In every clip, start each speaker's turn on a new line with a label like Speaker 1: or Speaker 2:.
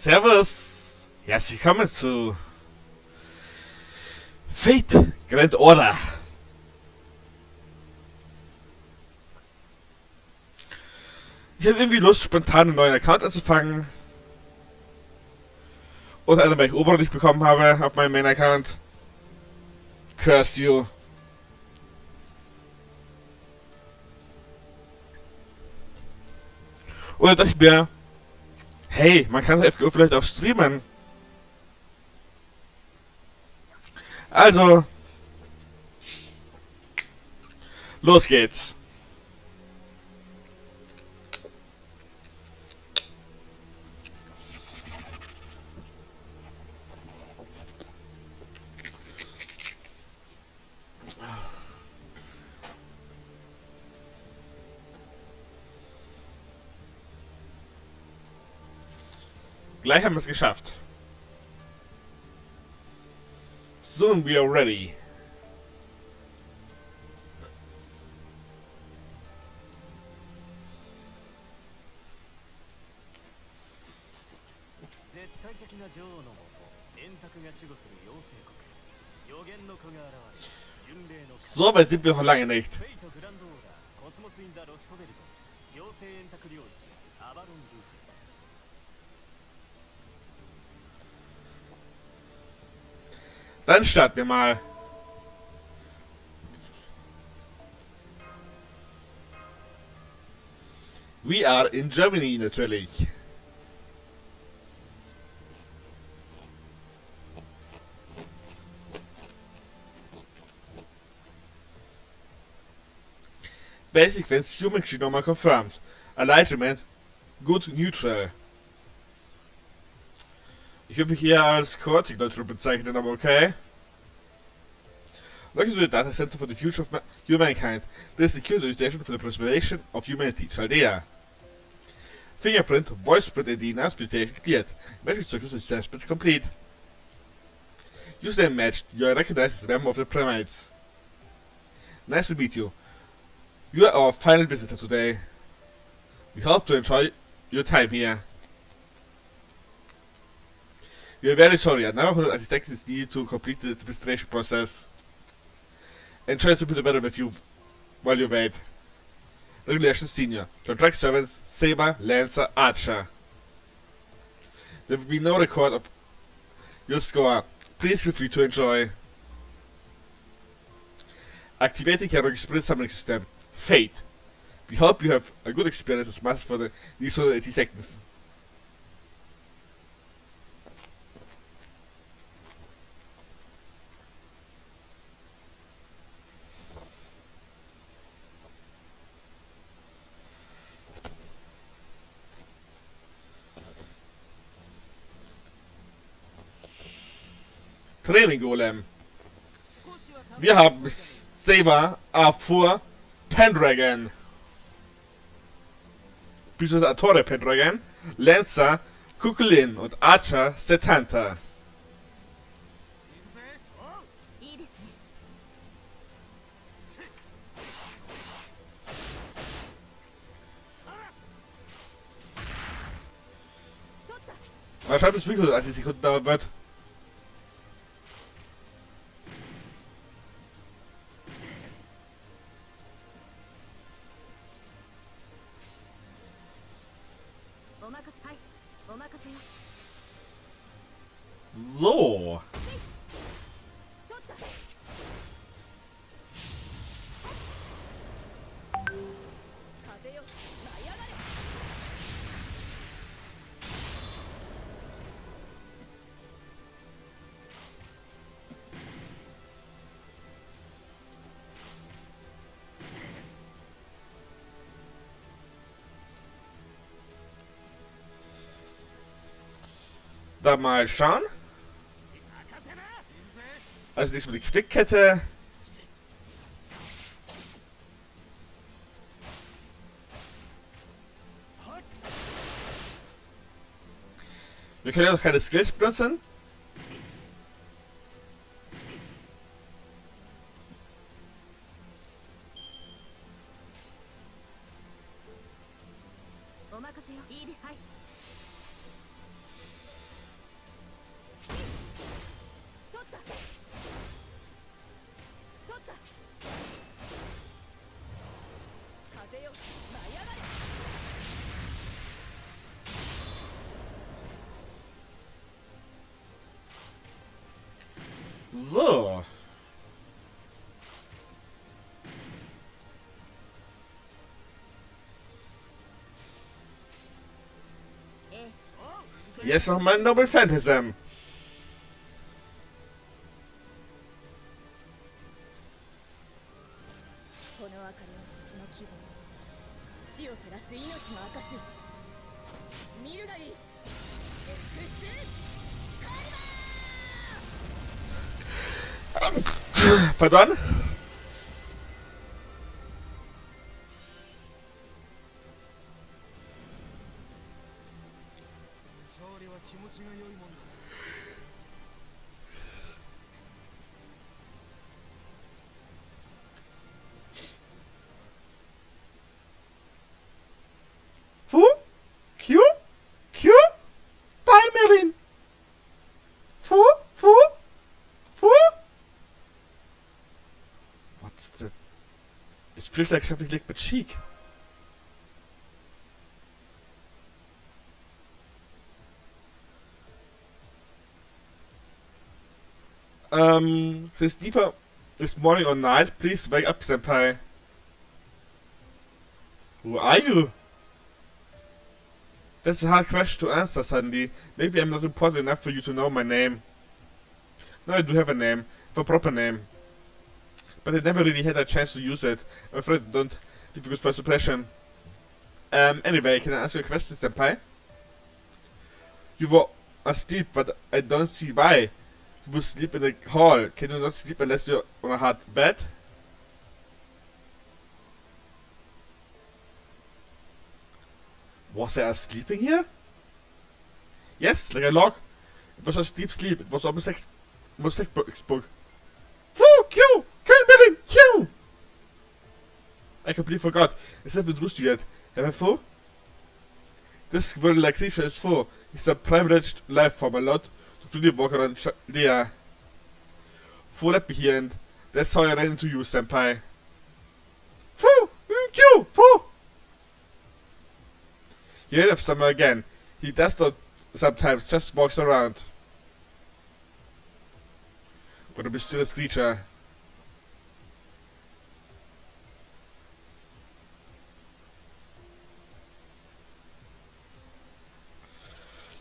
Speaker 1: Servus! Herzlich willkommen zu Fate Grand Order. Ich hatte irgendwie Lust, spontan einen neuen Account anzufangen. Und einen, weil ich Ober nicht bekommen habe auf meinem Main-Account. Curse you. Und dann dachte ich mir, hey, man kann FGO vielleicht auch streamen. Also, los geht's. Gleich haben wir es geschafft. Soon we are ready. So weit sind wir noch lange nicht. Dann starten wir mal. We are in Germany natürlich. Basic Fence Human Genome confirmed. Alignment good neutral. Ich würde mich eher als Chaotic Neutral bezeichnen, aber okay. Looking to the data center for the future of humankind. The security station for the preservation of humanity. Chaldea. Fingerprint, voice print ID, notification cleared. Message circuit assessment complete. Username matched. You are recognized as a member of the primates. Nice to meet you. You are our final visitor today. We hope to enjoy your time here. We are very sorry, another 100 seconds is needed to complete the administration process. Enjoy the bit better with you while you wait. Regulation Senior. Contract Servants, Saber, Lancer, Archer. There will be no record of your score. Please feel free to enjoy. Activating your Sprint Summoning System. Fate. We hope you have a good experience as master for the next 180 seconds. Training Golem. Wir haben Saber, Afur, Pendragon. Beziehungsweise Atore Pendragon, Lancer, Kukulin und Archer Setanta. Mal schauen, bis wie gut 80 Sekunden dauern wird. So. Da mal schauen. Also diesmal die Klickkette. Wir können ja noch keine Skills benutzen. So. Jetzt noch mal Noble Phantasm. Pardon? Fu? Q? Q? Timerin? Fu? Fu? Fu? What's that? It feels like something like but cheek. Since neither is morning or night, please wake up, senpai. Who are you? That's a hard question to answer suddenly. Maybe I'm not important enough for you to know my name. No, I do have a name. I have a proper name. But I never really had a chance to use it. I'm afraid I don't leave a good first impression. Anyway, can I ask you a question, senpai? You were asleep, but I don't see why. You will sleep in the hall. Can you not sleep unless you're on a hard bed? Was I sleeping here? Yes, like a log. It was a deep sleep. It was almost like book. Fu! Q! Kill Q! I completely forgot. I haven't introduced you yet. Have I Fu? This world-like creature is Fu. He's a privileged life form, allowed to freely walk around Lea. Fu led me here, and that's how I ran into you, senpai. Fu! Q! Fu! He left somewhere again. He does not sometimes, just walks around. What a mysterious creature.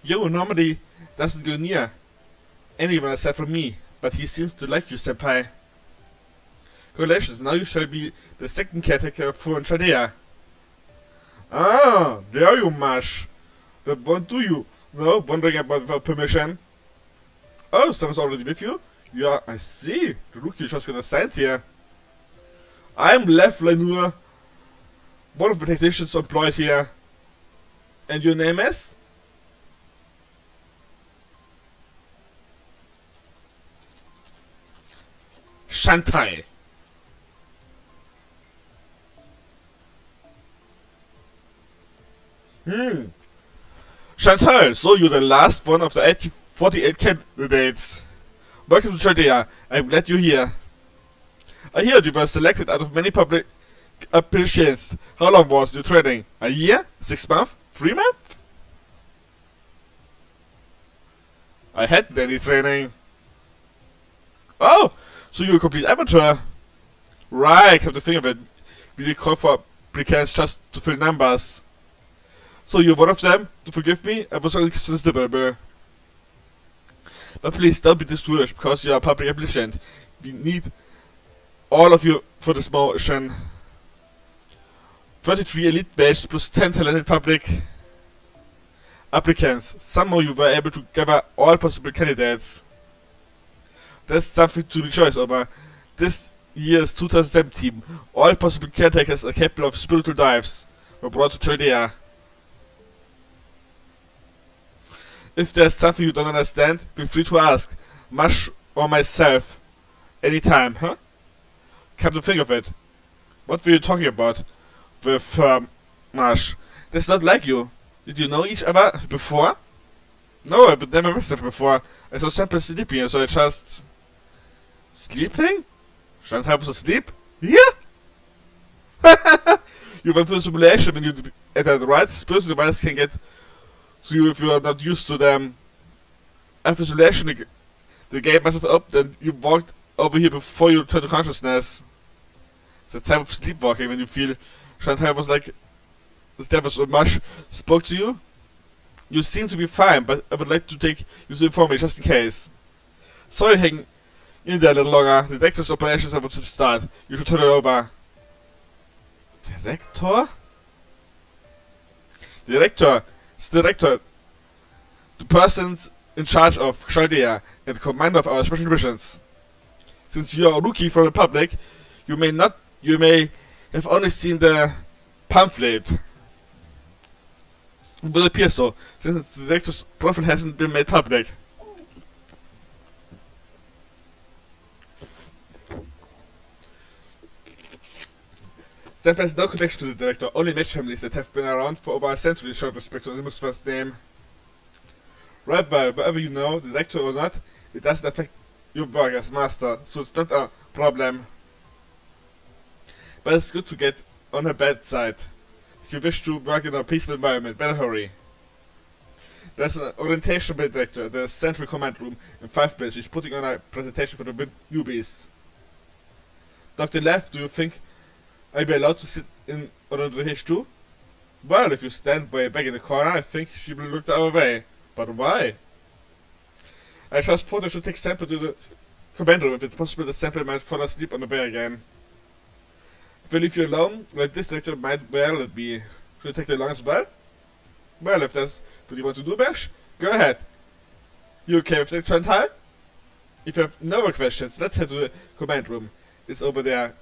Speaker 1: Yo normally doesn't go near anyone except for me, but he seems to like you, senpai. Congratulations, now you shall be the second caretaker for Chaldea. Ah, there you mash. But what do you? No, wondering about permission. Oh, someone's already with you? Yeah, I see. Look, you just got assigned here. I'm Lev Lanur, one of the technicians employed here. And your name is? Shantai. Chantal, so you're the last one of the 48 candidates. Welcome to Chaldea. I'm glad you're here. I hear you were selected out of many public appreciations. How long was your training? A year? 6 months? 3 months? I hadn't any training. Oh, so you're a complete amateur. Right, come to think of it. We did call for applicants just to fill numbers. So you're one of them? To forgive me? I was only considerable. But please don't be discouraged because you are a public applicant. We need all of you for this motion. 33 elite badges plus 10 talented public applicants. Somehow you were able to gather all possible candidates. There's something to rejoice over. This year's 2017, all possible caretakers are capable of spiritual dives were brought to Chaldea. If there's something you don't understand, feel free to ask Mash or myself anytime, huh? Come to think of it. What were you talking about with Mash? That's not like you. Did you know each other before? No, I would never met them before. I saw simply sleeping, so I just... Sleeping? Chantal was asleep? Yeah? You went through the simulation when you entered, right? Spiritual devices can get to you if you are not used to them. After simulation, the gate messes up, then you walked over here before you turn to consciousness. It's a type of sleepwalking when you feel Chantal was like, the devil so much spoke to you. You seem to be fine, but I would like to take you to inform me just in case. Sorry hanging in there a little longer. The director's operations are about to start. You should turn it over. Director? Director. It's the director. The person's in charge of Chaldea and the commander of our special missions. Since you are a rookie from the public, you may have only seen the pamphlet. It will appear so, since the director's profile hasn't been made public. Senpai has no connection to the director, only match families that have been around for over a century show respect to his first name. Right, well, wherever you know, the director or not, it doesn't affect your work as master, so it's not a problem. But it's good to get on her bad side. If you wish to work in a peaceful environment, better hurry. There's an orientation by the director at the central command room in 5 minutes. She's putting on a presentation for the newbies. Dr. Lev, do you think I'll be allowed to sit in on the H too? Well, if you stand way back in the corner, I think she will look the other way. But why? I just thought I should take Sample to the command room if it's possible that Sample might fall asleep on the way again. If I leave you alone, like this director might well let me. Should I take the long as well? Well, if that's what you want to do, Bash, go ahead. You okay with that, Chantal? If you have no more questions, let's head to the command room. It's over there.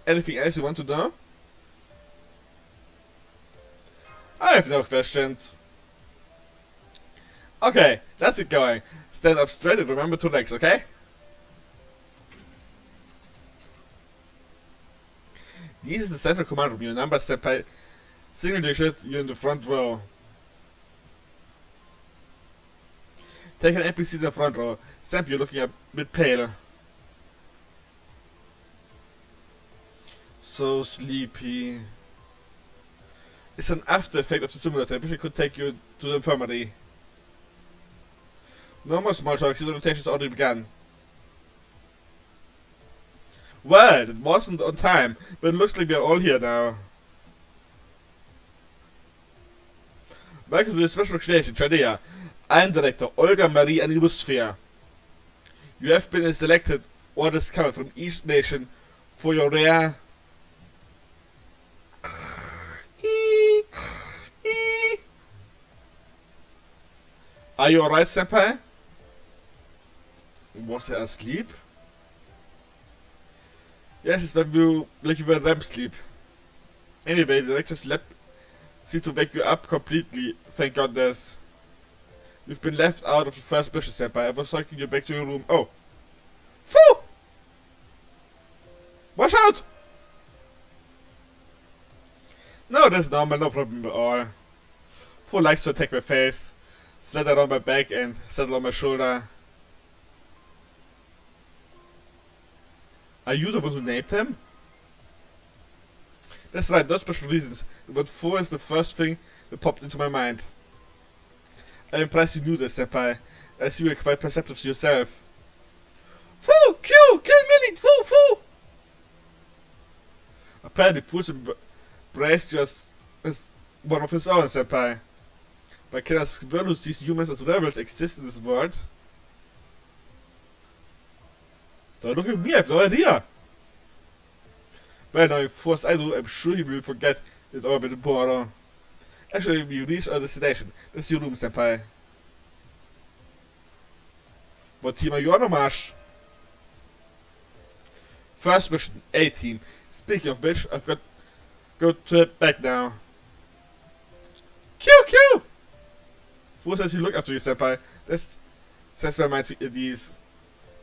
Speaker 1: Anything else you want to know? I have no questions. Okay, let's get going. Stand up straight and remember 2 legs, okay? This is the central command room. Your number set by single digit, you're in the front row. Take an NPC in the front row. Samp, you're looking a bit pale. So sleepy. It's an after effect of the simulator. I wish I could take you to the infirmary. No more small talk, the rotation's already begun. Well, it wasn't on time, but it looks like we're all here now. Welcome to the special occasion, Chaldea. I'm Director Olga Marie Anibusphere. You have been selected or discovered from each nation for your rare... Are you alright, Senpai? Was he asleep? Yes, it's like you were in REM sleep. Anyway, the director's lab seemed to wake you up completely, thank goodness. You've been left out of the first mission, Senpai. I was taking you back to your room. Oh! Phew! Watch out! No, that's normal, no problem at all. Fu likes to attack my face, slather on my back and settle on my shoulder. Are you the one who named him? That's right, no special reasons. But Fu is the first thing that popped into my mind. I'm impressed you knew this, Senpai. I see you're quite perceptive to yourself. Fu! Q! Kill Millie! Fu! Fu! Apparently, Fu's embraced you as one of his own, Senpai. But can a squirrel who sees humans as rebels exist in this world? Don't look at me, I have no idea. Well, now, if first I do, I'm sure he will forget it all with the border. Actually, we reached our destination. That's your room, Senpai. What team are you on, Omash? First mission, A team. Speaking of which, I've got go to it back now. Q! Who says he look after you, Senpai? That's my mind to these.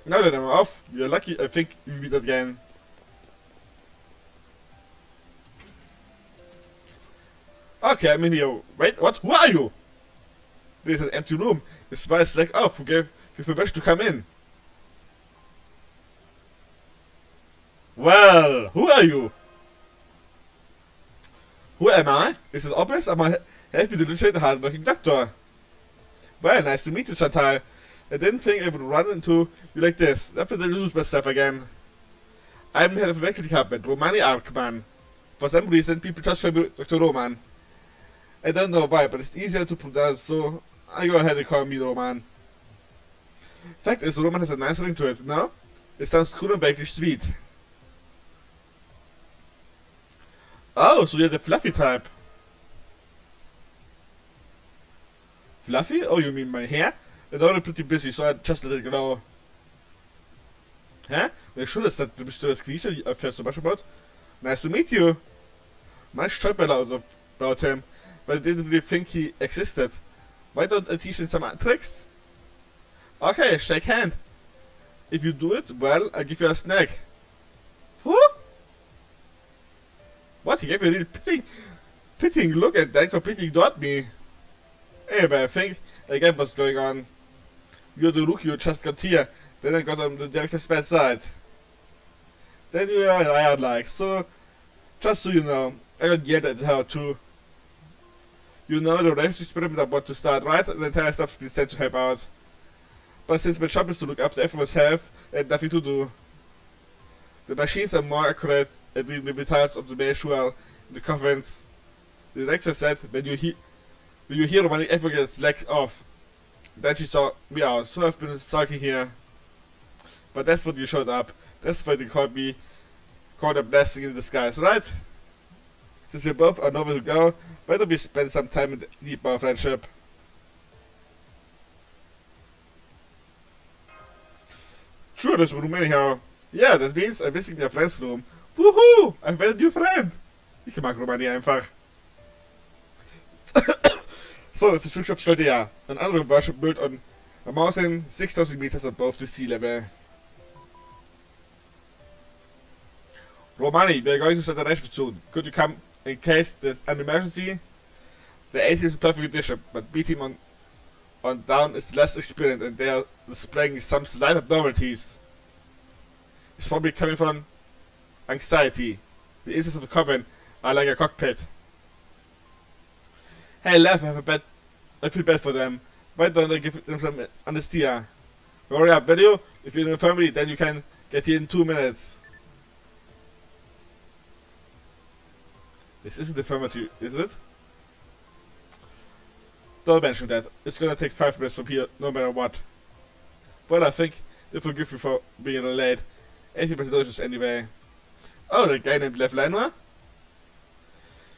Speaker 1: Now that I'm off, you're lucky I think we meet again. Okay, I'm in here. Wait, what? Who are you? There's an empty room. It's Vice like, oh, who gave you permission to come in? Well, who are you? Who am I? Is it obvious? I'm a healthy, diligent, hard-working doctor. Well, nice to meet you, Chantal. I didn't think I would run into you like this. After I lose my stuff again. I'm head of the medical department, Romani Arkman. For some reason, people just call me Dr. Roman. I don't know why, but it's easier to pronounce, so I go ahead and call me Roman. Fact is, Roman has a nice ring to it, no? It sounds cool and vaguely sweet. Oh, so you're the fluffy type. Fluffy? Oh, you mean my hair? It's already pretty busy, so I just let it grow. Huh? Well, sure, is that the mysterious creature I've heard so much about? Nice to meet you. Much talk about him, but I didn't really think he existed. Why don't I teach him some tricks? Okay, shake hand. If you do it, well, I'll give you a snack. Who? What? He gave me a really pitying look and then completely ignored me. Anyway, I think I get what's going on. You're the rookie who just got here. Then I got on the director's bad side. Then you are hired like, so just so you know, I got yelled at her too. You know the relationship experiment about to start, right? And the entire stuff's been sent to help out. But since my job is to look after everyone's health, I had nothing to do. The machines are more accurate at reading the vitals of the males who are in the coffins. The director said, when you hear when everyone gets legs off. Then she saw me out, so I've been sulking here. But that's what you showed up. That's why they called a blessing in disguise, right? Since you both are nowhere to go, why don't we spend some time and deep our friendship? Sure, this room anyhow. Yeah, that means I'm visiting your friend's room. Woohoo! I've met a new friend! Ich mag Romani einfach. So, it's the church of Chaldea, an underground worship built on a mountain 6,000 meters above the sea level. Romani, we are going to start a rescue soon. Could you come in case there's an emergency? The 18 is a perfect addition, but beating on down is less experienced and they are displaying some slight abnormalities. It's probably coming from anxiety. The insides of the coven are like a cockpit. Hey, laugh, I feel bad for them. Why don't I give them some anesthesia? Hurry up, will you? If you're in the infirmary, then you can get here in 2 minutes. This isn't the infirmary, is it? Don't mention that. It's gonna take 5 minutes from here, no matter what. But I think they forgive me for being late. 80% notice anyway. Oh, the guy named Lev Lanwa?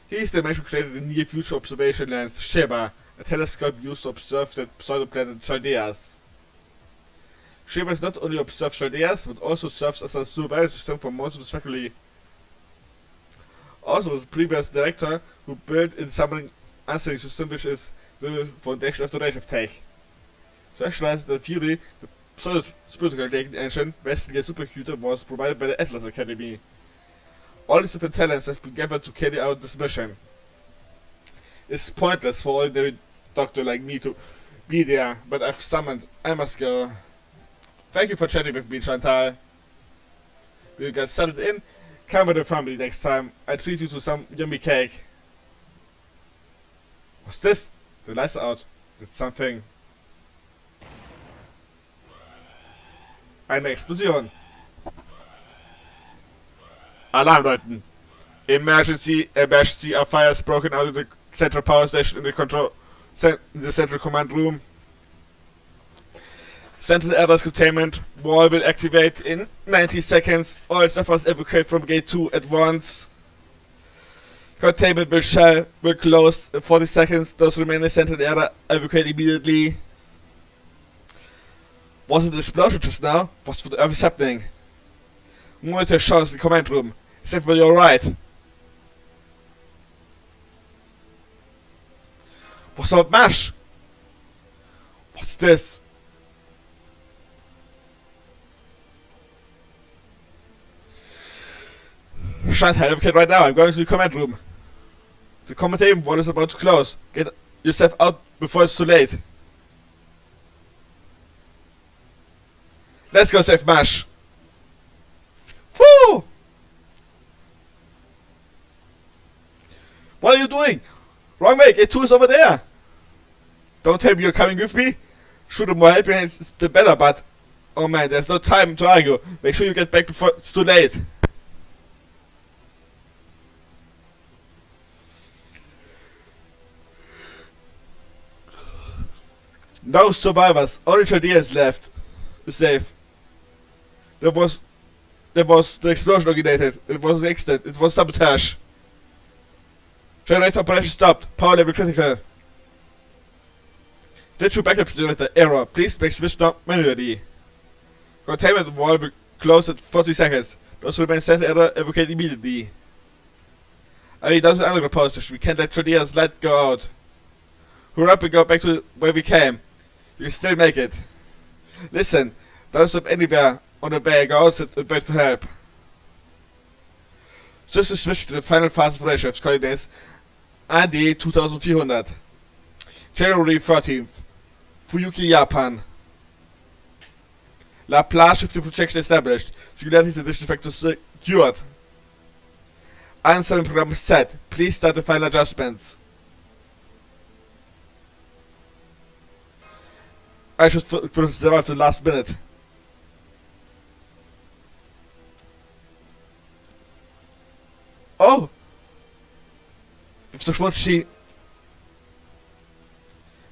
Speaker 1: He's the man who created the Near Future Observation Lens, Sheba, a telescope used to observe the pseudo-planet Chaldeas. Sheba has not only observed Chaldeas, but also serves as a surveillance system for most of the faculty. Also was the previous director who built in summoning answering system, which is the foundation of the rate of tech. Specialized in Fury, the pseudo-spiritual engine, Western supercomputer was provided by the Atlas Academy. All these different talents have been gathered to carry out this mission. It's pointless for an ordinary doctor like me to be there, but I've summoned. I must go. Thank you for chatting with me, Chantal. Will you get settled in? Come with the family next time. I treat you to some yummy cake. What's this? The lights are out. That's something. Eine Explosion. Alarm läuten. Emergency, a fire has broken out of the central power station in the central command room. Central airless containment wall will activate in 90 seconds. All staff must evacuate from gate 2 at once. Containment will close in 40 seconds. Those remaining central area evacuate immediately. Was it an explosion just now? What the earth is happening? Monitor shows in the command room. Is everybody alright? What's up, MASH? What's this? Shut hell, okay, right now. I'm going to the command room. The containment wall is about to close. Get yourself out before it's too late. Let's go save MASH. Woo! What are you doing? Wrong way, gate 2 is over there. Don't tell me you're coming with me. Shoot him more helping hands is the better, but oh man, there's no time to argue. Make sure you get back before it's too late. No survivors. Only Chaldeans is left. Safe. There was the explosion originated. It was an accident. It was sabotage. Generator operation stopped. Power level critical. Digital backup simulator error. Please make switch not manually. Containment wall will close at 40 seconds. Those who remain set error evacuate immediately. I mean, those are under repository. We can't let Chaldeans let go out. Hurry up and go back to where we came. You can still make it. Listen, don't stop anywhere on the way. Go outside and wait for help. System switch to the final phase of Rayshifts coordinates AD 2400. January 13th. Fuyuki, Japan. Laplace shifting projection established. Singularity addition factor secured. Answering program set. Please start the final adjustments. I should survive the last minute. Oh! If the she.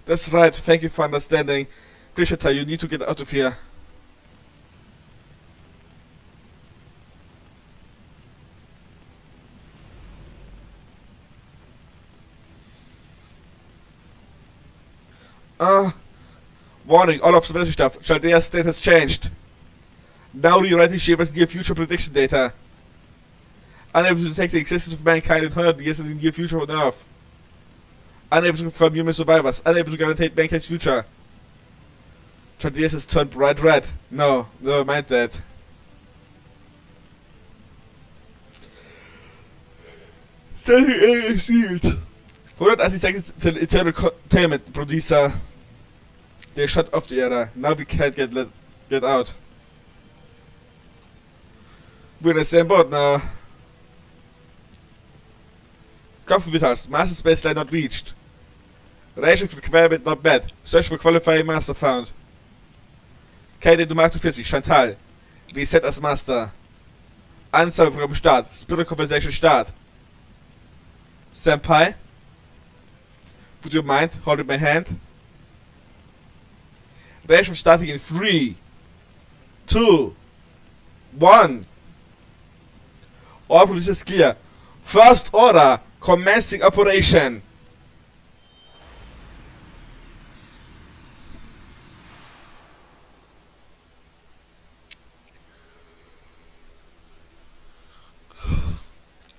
Speaker 1: That's right, thank you for understanding. Please tell you need to get out of here. Warning, all observation stuff. Chaldea's state has changed. Now rewriting Shiva's near future prediction data. Unable to detect the existence of mankind in 100 years in the near future on Earth. Unable to confirm human survivors. Unable to guarantee mankind's future. Chaldea's has turned bright red. No, never mind that. Standing area sealed. 180 seconds till eternal containment, producer. They shut off the error. Now we can't get out. We're in the same boat now. Coffee vitals. Master space line not reached. Rations requirement not met. Search for qualifying master found. KD Nummer 48. Chantal. Reset as Master. Ansageprogramm Start. Spirit Conversation Start. Senpai. Would you mind holding my hand? Ration starting in 3, 2, 1. All producers clear. First order. Commencing operation.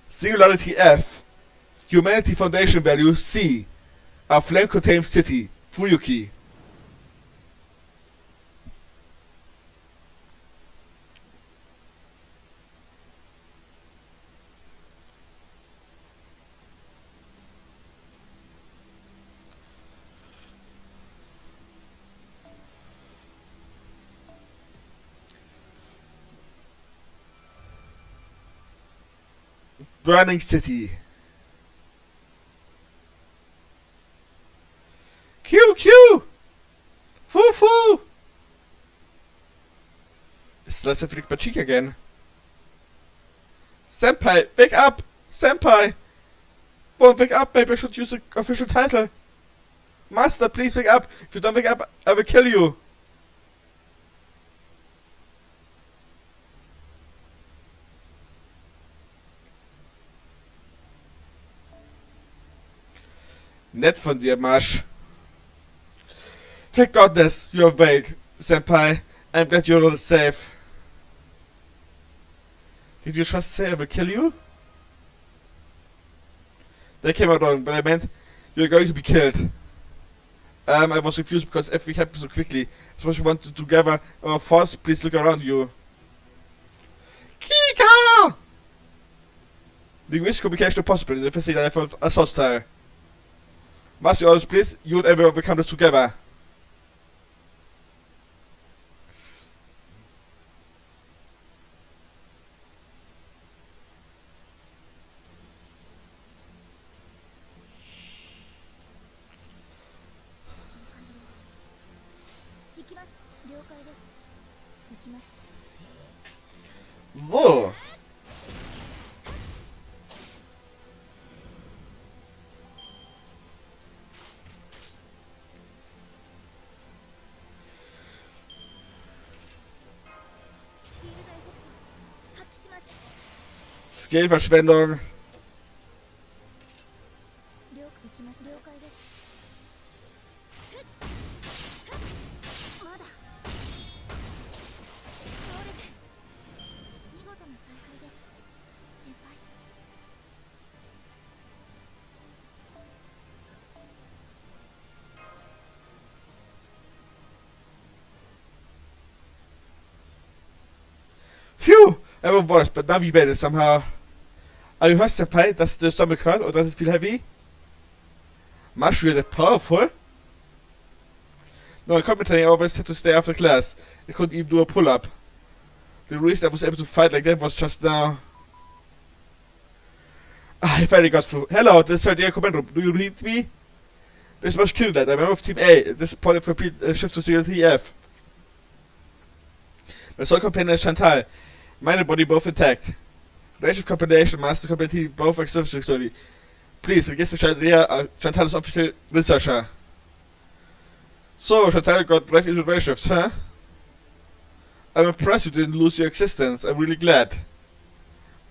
Speaker 1: Singularity F. Humanity Foundation value C. A flame-contained city. Fuyuki. Burning City. QQ! Foo foo! It's Lesser Felix Bachik again. Senpai, wake up! Senpai! Won't wake up, maybe I should use the official title. Master, please wake up! If you don't wake up, I will kill you! Nett von dir, Marsch. Thank goodness you're awake, Senpai. I'm glad you're all safe. Did you just say I will kill you? That came out wrong, but I meant you're going to be killed. I was confused because everything happened so quickly. So much we wanted to gather our force. Please look around you. Kika! Linguistic communication possible in the facility life of a hostile. Master orders, please. You and everyone will come this together. So. Skillverschwendung. Phew! Ever worse, but now we made it somehow. Are you hurt, Senpai? Does the stomach hurt or does it feel heavy? Much really powerful? No, commentating always had to stay after class. I couldn't even do a pull-up. The reason I was able to fight like that was just now. I finally got through. Hello, this is the command room. Do you read me? This was killed that. I'm a member of Team A. At this point, I repeat shift to Singularity F. My soul companion is Chantal. Mind and body both intact. Range of combination, master compatibility, both extremely. Please, register Chantal is official researcher. So, Chantal got right into the shift, huh? I'm impressed you didn't lose your existence. I'm really glad.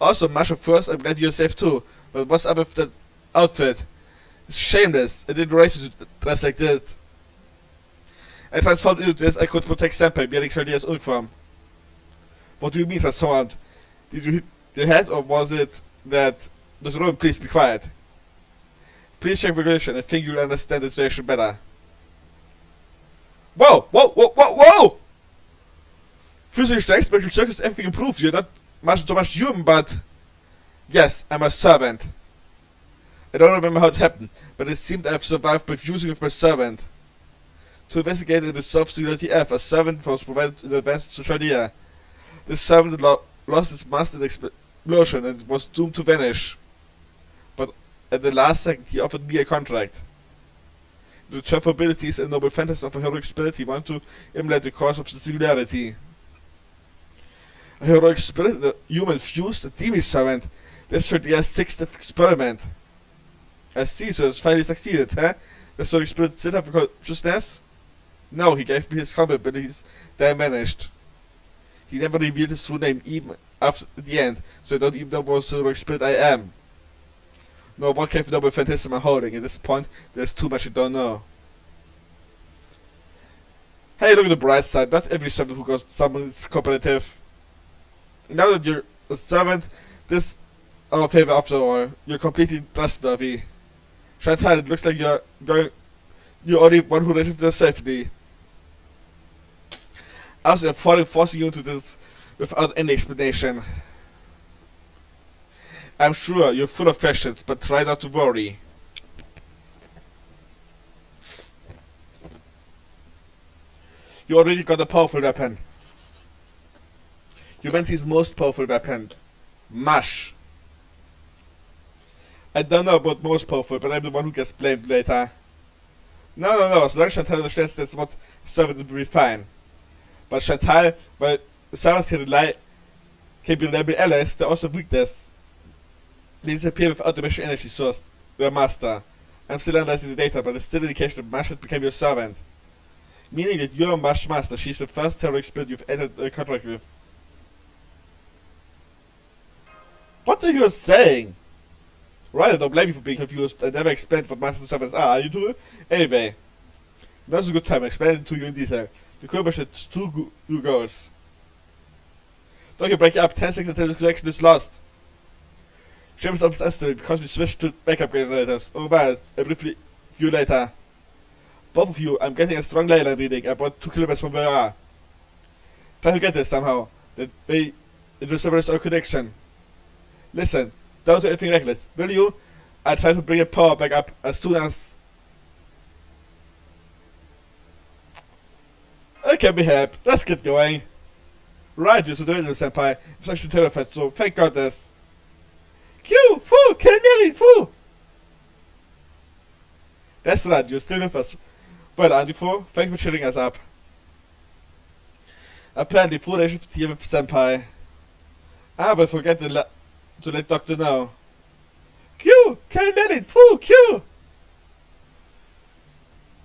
Speaker 1: Also, Masha, first, I'm glad you're safe too. But what's up with that outfit? It's shameless. I didn't raise you to dress like this. I transformed into this. I could protect Senpai wearing Shadia's uniform. What do you mean transformed? Did you hit your head or was it that... This room, please be quiet. Please check regulation. I think you'll understand the situation better. Whoa! Whoa! Whoa! Whoa! Whoa! Physically strength, special circus, everything improves. You're not so much human, but... Yes, I'm a servant. I don't remember how it happened, but it seemed I've survived by fusing with my servant. To investigate and resolve Singularity F, a servant was provided in advance to Shadia. This servant lost its master in explosion and was doomed to vanish. But at the last second, he offered me a contract. In return for abilities and noble fantasy of a heroic spirit, he wanted to emulate the cause of the Singularity. A heroic spirit, the human fused, a demi-servant. This should be a sixth experiment. I see, so it's finally succeeded, huh? The heroic spirit still have consciousness? No, he gave me his combat abilities, then vanished. He never revealed his true name, even after the end, so I don't even know what heroic spirit I am. No, what kind of noble fantasy am I holding? At this point, there's too much I don't know. Hey, look at the bright side. Not every servant who goes someone is competitive. Now that you're a servant, this our favor after all. You're completely trustworthy. Chantal, it looks like you're only one who reached their safety. After I'm forcing you into this without any explanation. I'm sure you're full of questions, but try not to worry. You already got a powerful weapon. Humanity's most powerful weapon. Mush. I don't know about most powerful, but I'm the one who gets blamed later. No. As long as Chantal understands that's what servant will be fine. But Chantal, well, servants can be reliable allies, they also have weakness. They disappear without the mission energy source, your master. I'm still analyzing the data, but it's still an indication that Mash had become your servant. Meaning that you're Mash master, she's the first heroic spirit you've entered a contract with. What are you saying? Right, I don't blame you for being confused. I never explained what master servants are you two? Anyway, now's a good time, I explain it to you in detail. The Kurbash had two new goals. Don't you break up 10 seconds until the connection is lost. Shame is underestimated because we switched to backup generators. Oh well, a briefly view later. Both of you, I'm getting a strong ley line reading about 2 kilometers from where you are. Try to get this somehow. That way it will separate our connection. Listen, don't do anything reckless, will you? I'll try to bring your power back up as soon as... I can be helped. Let's get going. Right, you're so terrible, Senpai. I'm actually terrified, so thank God this. Q! Fu! Kill me, Fu! That's right, you're still with us. Well, Andy Fu, thanks for cheering us up. Apparently, full shift here with Senpai. But forget to let Doctor know. Q! Kill Minute! Fu! Q!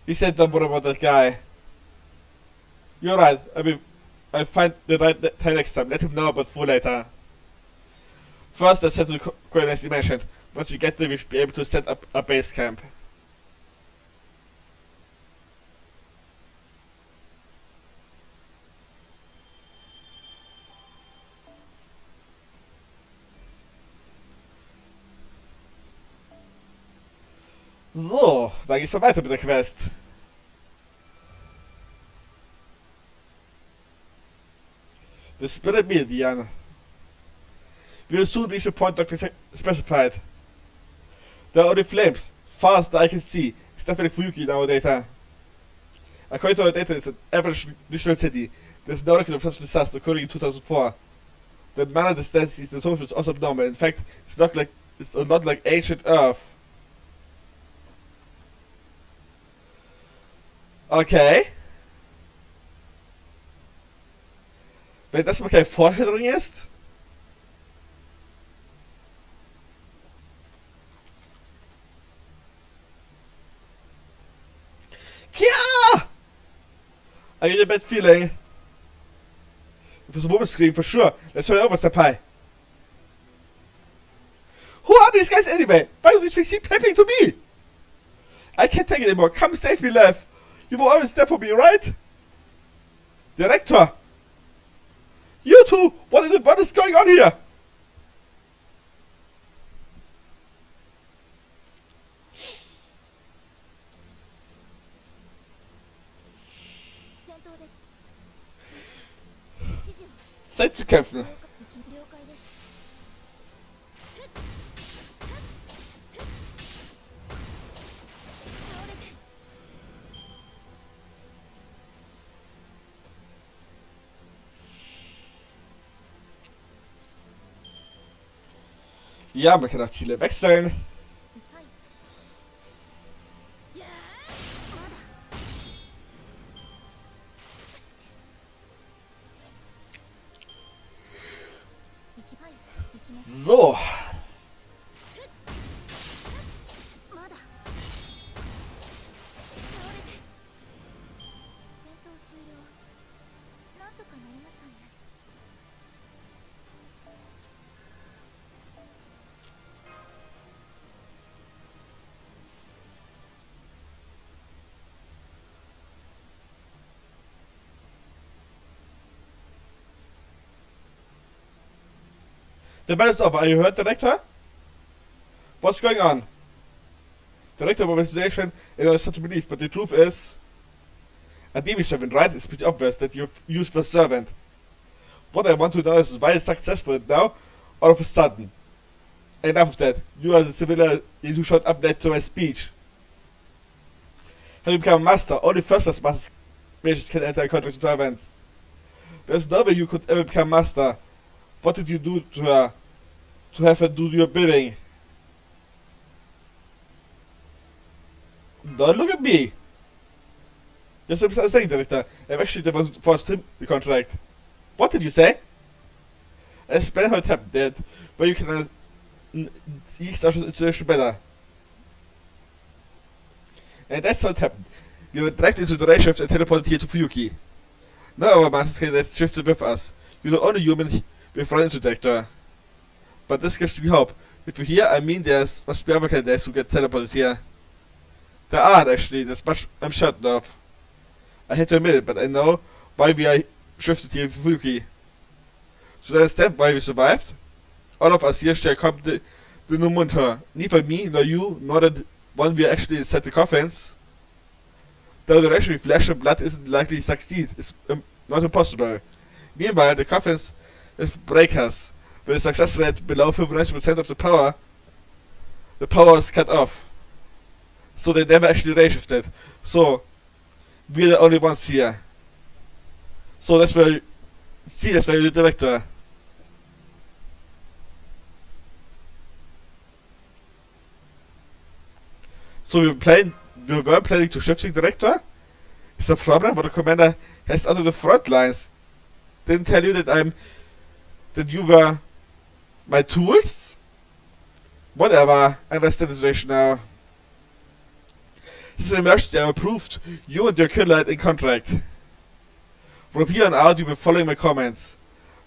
Speaker 1: He said don't worry about that guy. You're right. I mean, I'll find the right time next time. Let him know about Fu later. First, let's head to the coordinates you mentioned. Once we get there, we should be able to set up a base camp. So, dann geht's mal weiter mit der Quest. The Spirit Median. We will soon reach a point Dr. specified. There are only flames, far as I can see. It's definitely Fuyuki now data. According to our data, it's an average regional city. There's no record of such disaster occurring in 2004. The manner of the stance is the total is also abnormal. In fact, it's not like ancient Earth. Okay. Wenn das mal keine Vorstellung ist. Kia! I get a bad feeling. It was a woman scream for sure. Let's turn it over, Senpai. Who are these guys anyway? Why do these things keep happening to me? I can't take it anymore. Come save me, Lev. You were always there for me, right? Director! You two! What is going on here? Zeit zu kämpfen. Ja, man kann auch Ziele wechseln. So. The best of, are you hurt, Director? What's going on? Director of investigation is such a belief, but the truth is, a DB servant, right? It's pretty obvious that you've used the servant. What I want to know is why it's successful now, all of a sudden. Enough of that. You are the civilian who showed up late to my speech. Have you become a master? Only first-class mages can enter a contract with servants. There's no way you could ever become master. What did you do to her? To have her do your bidding? Don't look at me! Yes, I'm saying, Director. I've actually never forced him the contract. What did you say? Explain how it happened, Dad. But you can see such a situation better. And that's how it happened. We went direct into the ray shifts and teleported here to Fuyuki. No, our masters can get shifted with us. You're the only human we've run into, Director. But this gives me hope. If you're here, I mean must be other candidates who get teleported here. There are, actually. That's much I'm certain of. I hate to admit it, but I know why we are shifted here in Fuyuki. So I understand why we survived. All of us here shall come to no munter. Neither me, nor you, nor the one we are actually inside the coffins. Though the actually flesh and blood isn't likely to succeed, it's not impossible. Meanwhile, the coffins with breakers, with a success rate below 50% of the power is cut off. So they never actually ray-shifted. So, we're the only ones here. So that's why that's why you're the Director. So we were planning to shift the Director? Is a problem, but the commander has out of the front lines. didn't tell you that you were my tools? Whatever, I understand the situation now. This is an emergency. I'm approved. You and your killer are in contract. From here on out, you'll be following my comments.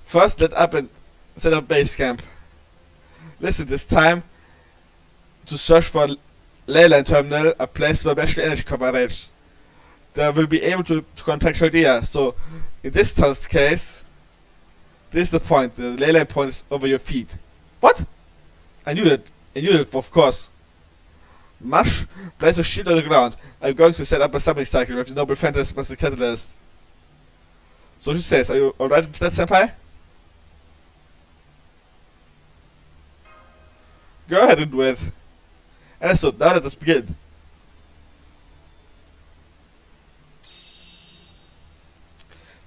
Speaker 1: First, let up and set up base camp. Listen, this time to search for Leyland Terminal, a place for special energy coverage. They will be able to contact Chaldea. So, in this case, this is the point. The Leyland point is over your feet. What? I knew that, of course. Mush, place a shield on the ground. I'm going to set up a summoning cycle with the noble phantasm as the catalyst. So she says, are you alright with that, senpai? Go ahead and do it. And so, now let us begin.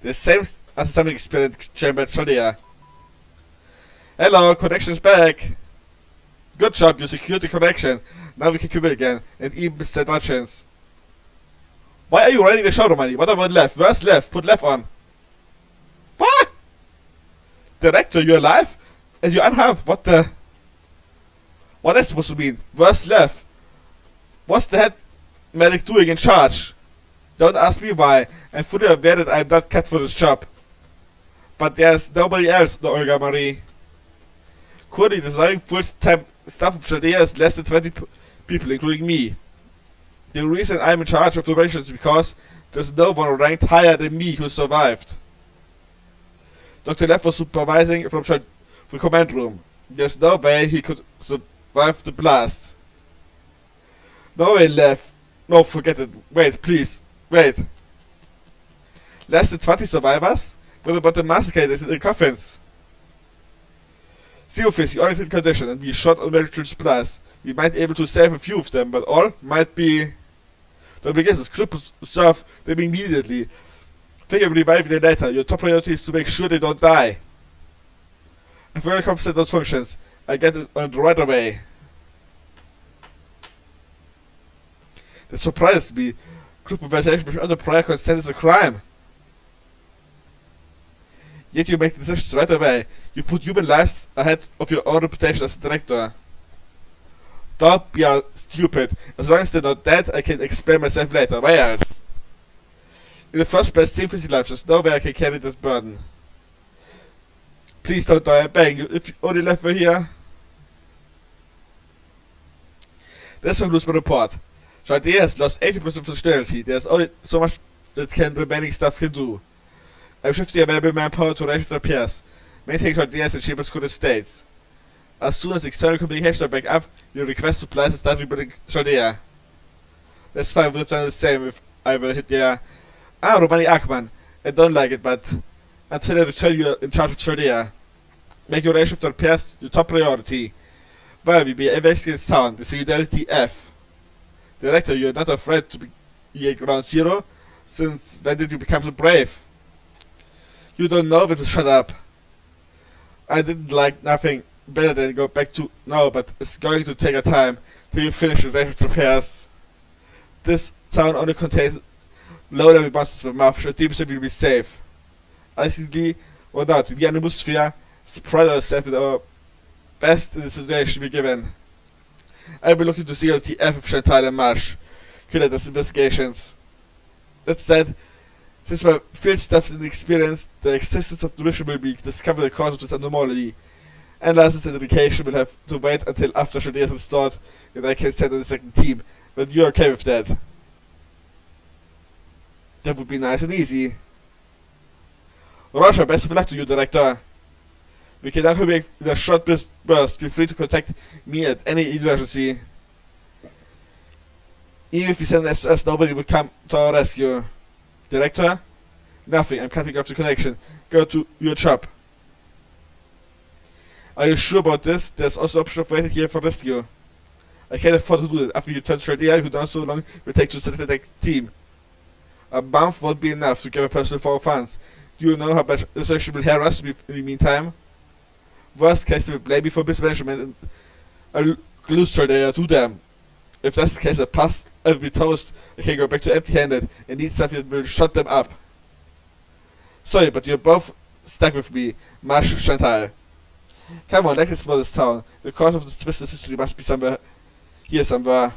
Speaker 1: The same as the summoning spirit chamber at Chaldea. Hello, connection's back. Good job, you secured the connection. Now we can commit again, and even set our chance. Why are you running the show, Romani? What about left? Where's left? Put left on. What? Director, you're alive? And you're unharmed. What the? What is supposed to mean? Where's left? What's the head medic doing in charge? Don't ask me why. I'm fully aware that I'm not cut for this job. But there's nobody else, no Olga Marie. Currently, the desiring full-time staff of Chaldea is less than 20 people, including me. The reason I'm in charge of the operations is because there's no one ranked higher than me who survived. Dr. Leff was supervising from the command room. There's no way he could survive the blast. No way, Leff. No, forget it. Wait, please. Wait. Less than 20 survivors? What about the massacres in the coffins? Seofis, you're in condition and we shot on medical supplies. We might be able to save a few of them, but all might be... Don't forget this, group serve them immediately. Think of reviving them later. Your top priority is to make sure they don't die. I'm very confident those functions. I get it on the right away. That surprised me. Group investigation with other prior consent is a crime. Yet you make decisions right away. You put human lives ahead of your own reputation as a director. Don't be stupid. As long as they're not dead, I can explain myself later. Why else? In the first place, safety lives. There's no way I can carry this burden. Please don't die. I'm begging you. If you only left me here. This concludes my report. Chaldea has lost 80% of functionality. There's only so much that remaining stuff can do. I'm shifting available manpower to arrange repairs. Maintaining Chaldea's and Chambers current states. As soon as external communications are back up, you request supplies and start rebuilding Chaldea. That's fine, we've done the same if I will hit there. Romani Ackman. I don't like it, but until I return you in charge of Chaldea. Make your ratio of repairs your top priority. Well, we be investigating this town, the Singularity F. Director, you're not afraid to be at ground zero? Since when did you become so brave? You don't know when to shut up. I didn't like nothing better than go back to now, but it's going to take a time till you finish the range of repairs. This town only contains low-level monsters of mouth, so deep will be safe. Icily or not, we are in the atmosphere, spread ourselves with our best in the situation we're given. I'll be looking to see LTF of Chantal and Marsh. Kill at investigations. That said, since my field staff's inexperienced, the existence of the mission will be discovered the cause of this anomaly. Analysis and education will have to wait until after Chaldea is installed, and I can send in the second team. But you're okay with that? That would be nice and easy. Roger, best of luck to you, Director. We can now make in a short burst. Feel free to contact me at any emergency. Even if we send an SOS, nobody will come to our rescue. Director? Nothing, I'm cutting off the connection. Go to your job. Are you sure about this? There's also an option of waiting here for rescue. I can't afford to do it. After you turn Chaldea, who done so long, will take to select the next team. A month won't be enough to give a person 4 funds. Do you know how much this actually will harass me in the meantime? Worst case, they will blame me for mismanagement and I'll lose Chaldea to them. If that's the case, I will be toast. I can go back to empty-handed and need something that will shut them up. Sorry, but you're both Stuck with me. Marsh Chantal. Come on, let's explore this town. The cause of the twisted history must be somewhere here somewhere.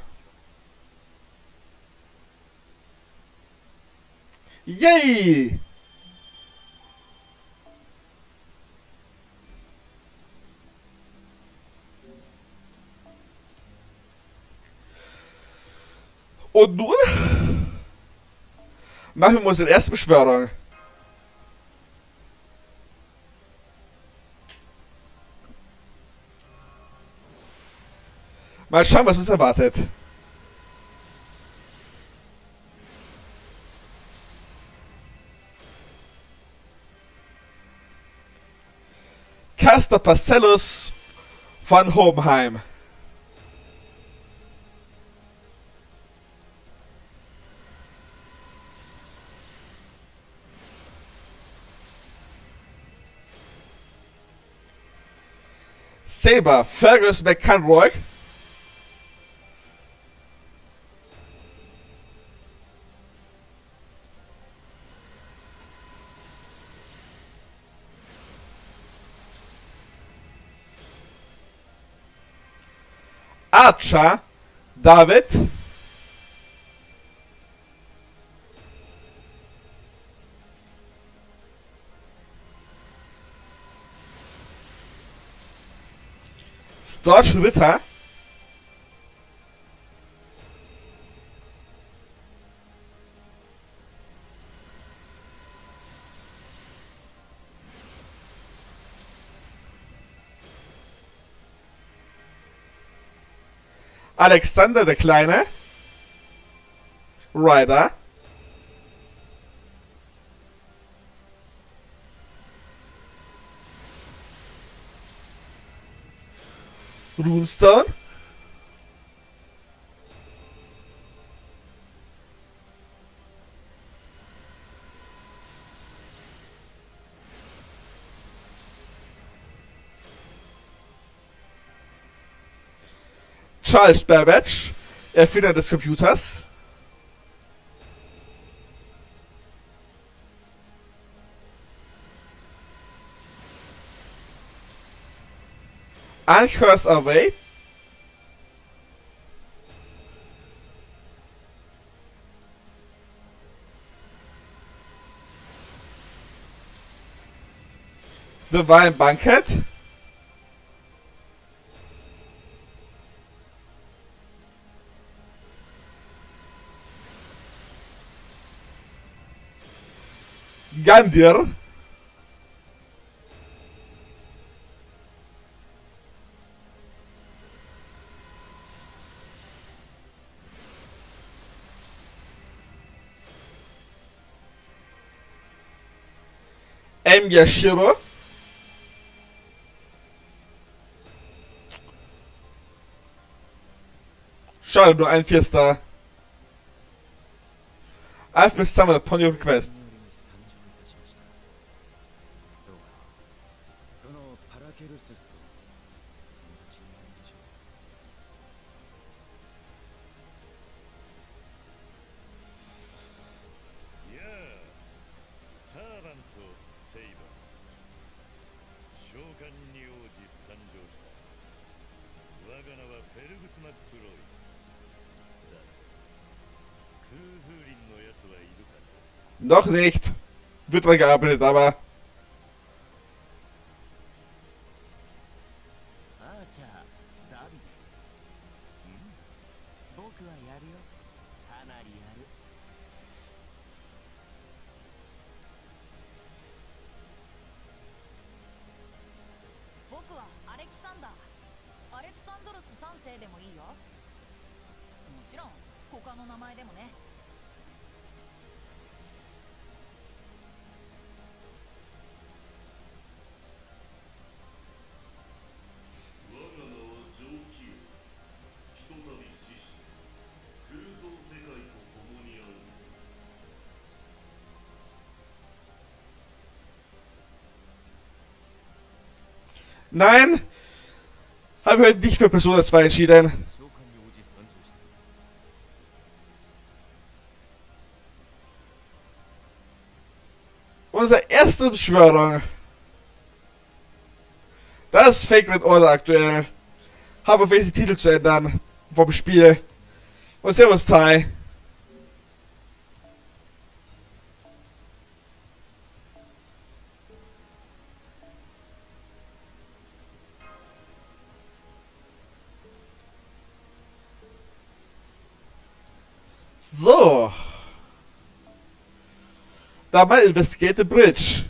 Speaker 1: Yay! Und nun machen wir unsere erste Beschwörung. Mal schauen, was uns erwartet. Caster Parcellus von Hohenheim. Saber Fergus McConroy. Archer David. Storch Ritter. Alexander der Kleine. Ryder. Runestone. Charles Babbage, Erfinder des Computers. Anchors Away. The Wine Banquet. Gandir. M. Yashiro. Schade, nur ein Vierstar. I've been summoned upon your request. Noch nicht. Wird dran gearbeitet, aber... Nein! Habe ich heute nicht für Persona 2 entschieden. Unsere erste Beschwörung. Das ist Fake Red Order aktuell. Habe auf den Titel zu ändern vom Spiel. Und Servus Tai. So. Da mal investigate the bridge.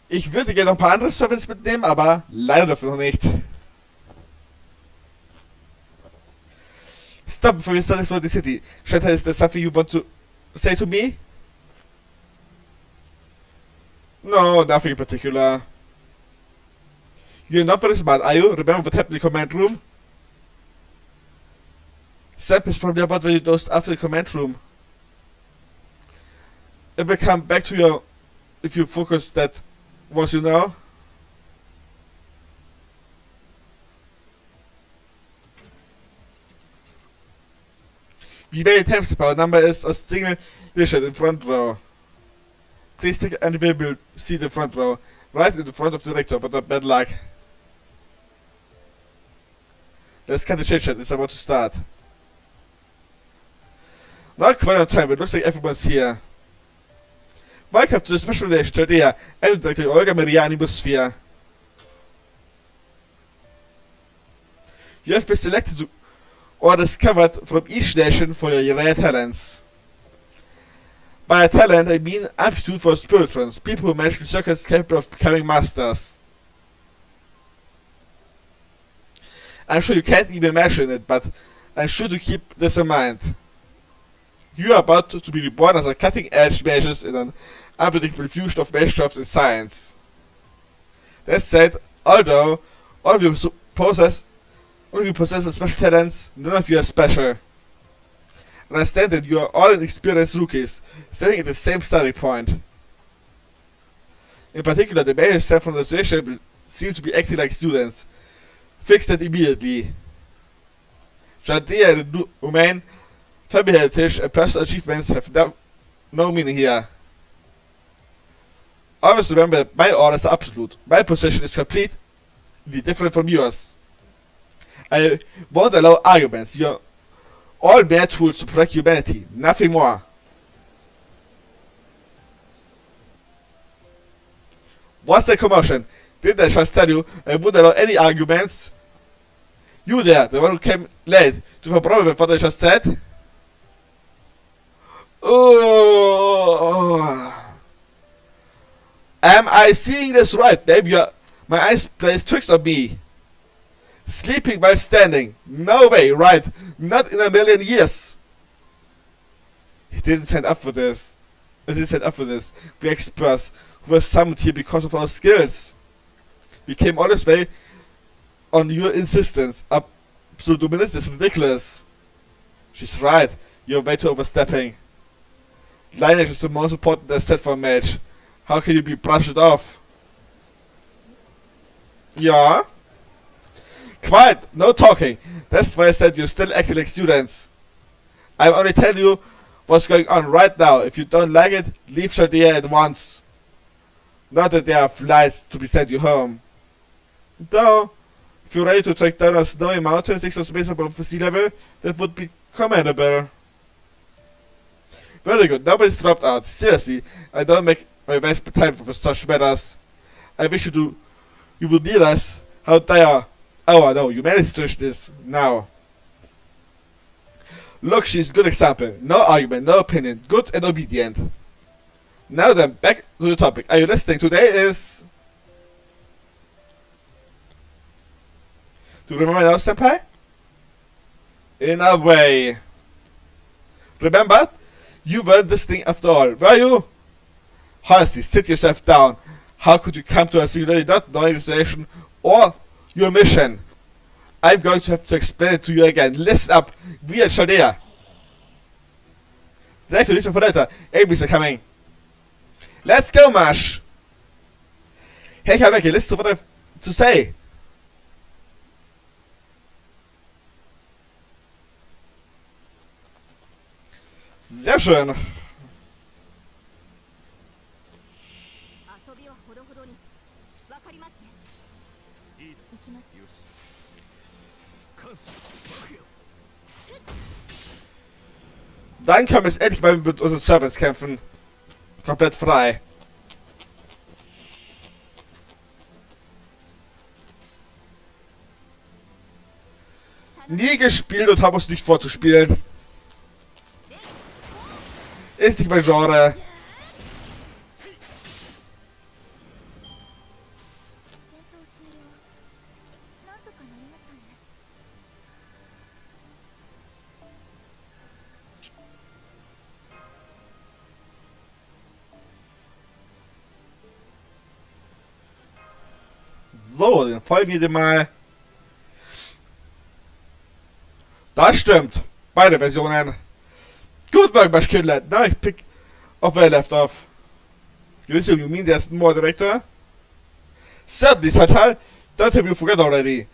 Speaker 1: Ich würde gerne noch ein paar andere Services mitnehmen, aber leider dafür noch nicht. Stop before you start exploring the city. Shatter, is there something you want to say to me? No, nothing in particular. You're not very smart, are you? Remember what happened in the command room? Sam is probably about when you dozed after the command room. It will come back to you if you focus that once you know. Wie many times the power number is a single digit in front row. Please take and we will see the front row. Right in the front of the director, but not bad luck. Let's cut the chit chat, it's about to start. Not quite on time, it looks like everyone's here. Welcome to the special relation Chaldea and Director Olga Maria Animusphere. You have been selected to or discovered from each nation for your rare talents. By a talent, I mean aptitude for spiritrons, people who manage circles capable of becoming masters. I'm sure you can't even imagine it, but I'm sure to keep this in mind. You are about to be reborn as a cutting-edge magus in an unpredictable fusion of magecraft and science. That said, although all of you possess special talents, none of you are special. Understand that you are all inexperienced rookies, standing at the same starting point. In particular, the magus sent from the station seem to be acting like students. Fix that immediately. Chaldea and the domain, family heritage, and personal achievements have no meaning here. Always remember that my orders are absolute. My position is completely different from yours. I won't allow arguments. You're all mere tools to protect humanity, nothing more. What's the commotion? Didn't I just tell you I wouldn't allow any arguments? You there, the one who came late, to have a problem with what I just said? Oh. Am I seeing this right? Maybe my eyes plays tricks on me. Sleeping while standing. No way, right? Not in a million years. He didn't sign up for this. We're experts who were summoned here because of our skills. We came all this way on your insistence. Absolute dominance is ridiculous. She's right. You're way too overstepping. Lineage is the most important asset for a mage. How can you be brushed off? Yeah? Quiet, no talking. That's why I said you're still acting like students. I'm only telling you what's going on right now. If you don't like it, leave Chaldea at once. Not that there are flights to be sent you home. Though, if you're ready to track down a snowy mountain 600 meters above sea level, that would be commendable. Very good, nobody's dropped out. Seriously, I don't make my waste time for such matters. I wish you would realize how dire humanity's situation is now. Look, she's a good example. No argument, no opinion. Good and obedient. Now then, back to the topic. Are you listening? Today is... Do you remember now, senpai? In a way. Remember? You weren't listening after all, were you? Honestly, sit yourself down. How could you come to a singularity not knowing the situation or your mission? I'm going to have to explain it to you again. Listen up. We are Chaldea. Direct to listen for later. Amy's are coming. Let's go, Marsh. Hey, Kameki, listen to what I have to say. Sehr schön.
Speaker 2: 遊びはほどほどに。わかりますね。
Speaker 3: いいだ。
Speaker 2: 行きます。
Speaker 3: よし。関西幕よ。
Speaker 1: Dann können wir es endlich mal mit unseren Servants kämpfen. Komplett frei. Nie gespielt und habe es nicht vorzuspielen. Ist nicht mein Genre.
Speaker 2: 戦闘終了。なんとかなりましたね。
Speaker 1: So, dann folgen wir dem mal. Das stimmt. Beide Versionen. Good work, my kidlet. Now I pick off where I left off. You assume you mean there's more director? Certainly, Satal. Don't have you forget already.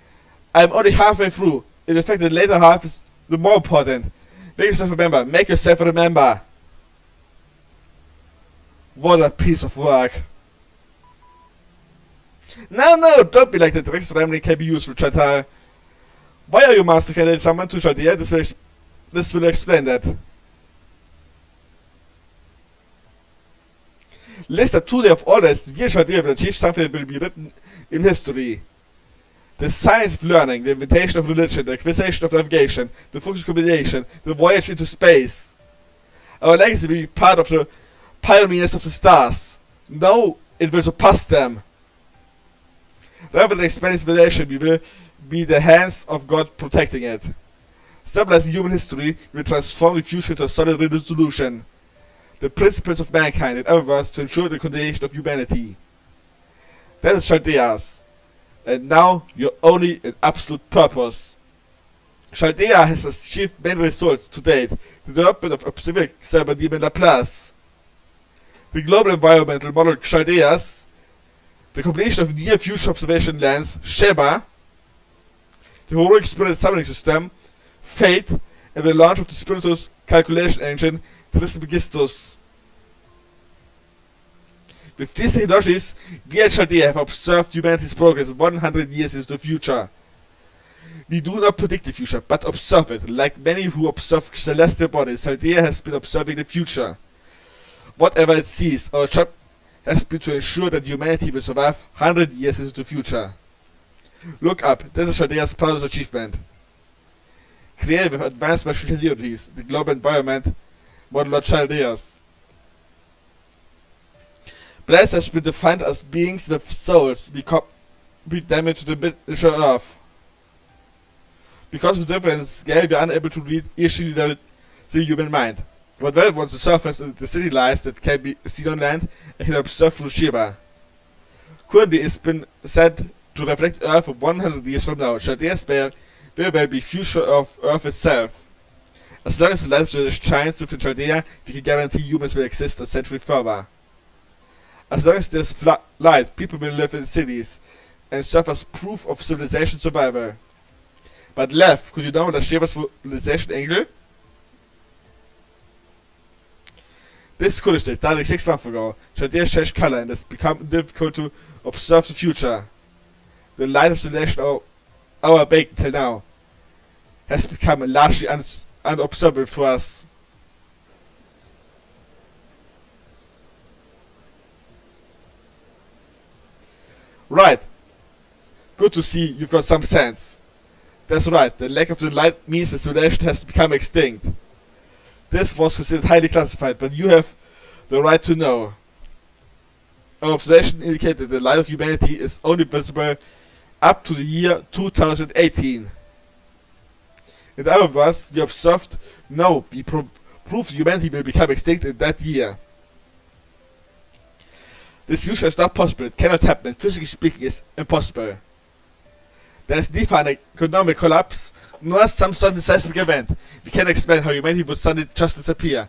Speaker 1: I'm only halfway through. In fact, the later half is the more important. Make yourself remember. Make yourself remember. What a piece of work. No, don't be like that. The next remedy can be useful, Chantal. Why are you master candidate someone to Chantal? This will explain that. List that today of all this, year Chantal will achieve something that will be written in history. The science of learning, the invention of religion, the acquisition of navigation, the focus combination, the voyage into space. Our legacy will be part of the pioneers of the stars. No, it will surpass them. Rather than expanding civilization, we will be the hands of God protecting it. Stabilizing human history will transform the future into a solid resolution. The principles of mankind, in other words, to ensure the continuation of humanity. That is Chaldea's. And now you're only an absolute purpose. Chaldea has achieved many results to date. The development of a specific cyber-demon Laplace. The global environmental model Chaldea's. The combination of near-future observation lens, Sheba, the heroic spirit summoning system, Fate, and the launch of the Spiritus calculation engine, Trismegistus. With these technologies, we at Chaldea have observed humanity's progress 100 years into the future. We do not predict the future, but observe it. Like many who observe celestial bodies, Chaldea has been observing the future. Whatever it sees, our job has been to ensure that humanity will survive 100 years into the future. Look up, this is Chaldea's proudest achievement. Created with advanced machine abilities, the global environment model of Chaldea's. Plants has been defined as beings with souls, we damage to the miniature Earth. Because of the difference in scale, we are unable to read easily the human mind. But where once the surface of the city lies that can be seen on land and can observe through Sheba. Currently it's been said to reflect Earth 100 years from now. Chaldea's will well be future of Earth itself. As long as the light shines within Chaldea, we can guarantee humans will exist a century further. As long as there's light, people will live in cities and serve as proof of civilization survival. But Lev, could you know that Sheba's civilization angle? This could have started 6 months ago. Chaldea changed color and it's become difficult to observe the future. The light of the nation our bacon till now has become largely unobservable to us. Right. Good to see you've got some sense. That's right, the lack of the light means the civilization has become extinct. This was considered highly classified, but you have the right to know. Our observation indicated that the light of humanity is only visible up to the year 2018. In other words, we observed, no, we proved humanity will become extinct in that year. This usually is not possible, it cannot happen, and physically speaking is impossible. There is neither an economic collapse, nor some sudden seismic event. We can't explain how humanity would suddenly just disappear.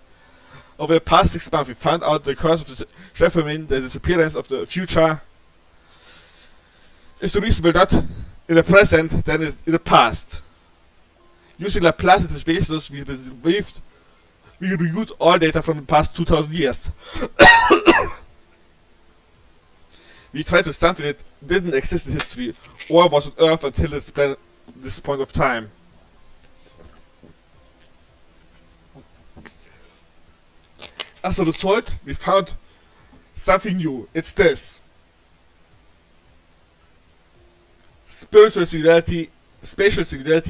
Speaker 1: Over the past 6 months, we found out the cause of the Sheffermin, the disappearance of the future. If the reason will not in the present, then it's in the past. Using Laplace and Trismegistus, we We reviewed all data from the past 2000 years. We tried to something that didn't exist in history or was on Earth until this point of time. As a result, we found something new. It's this. Spatial Singularity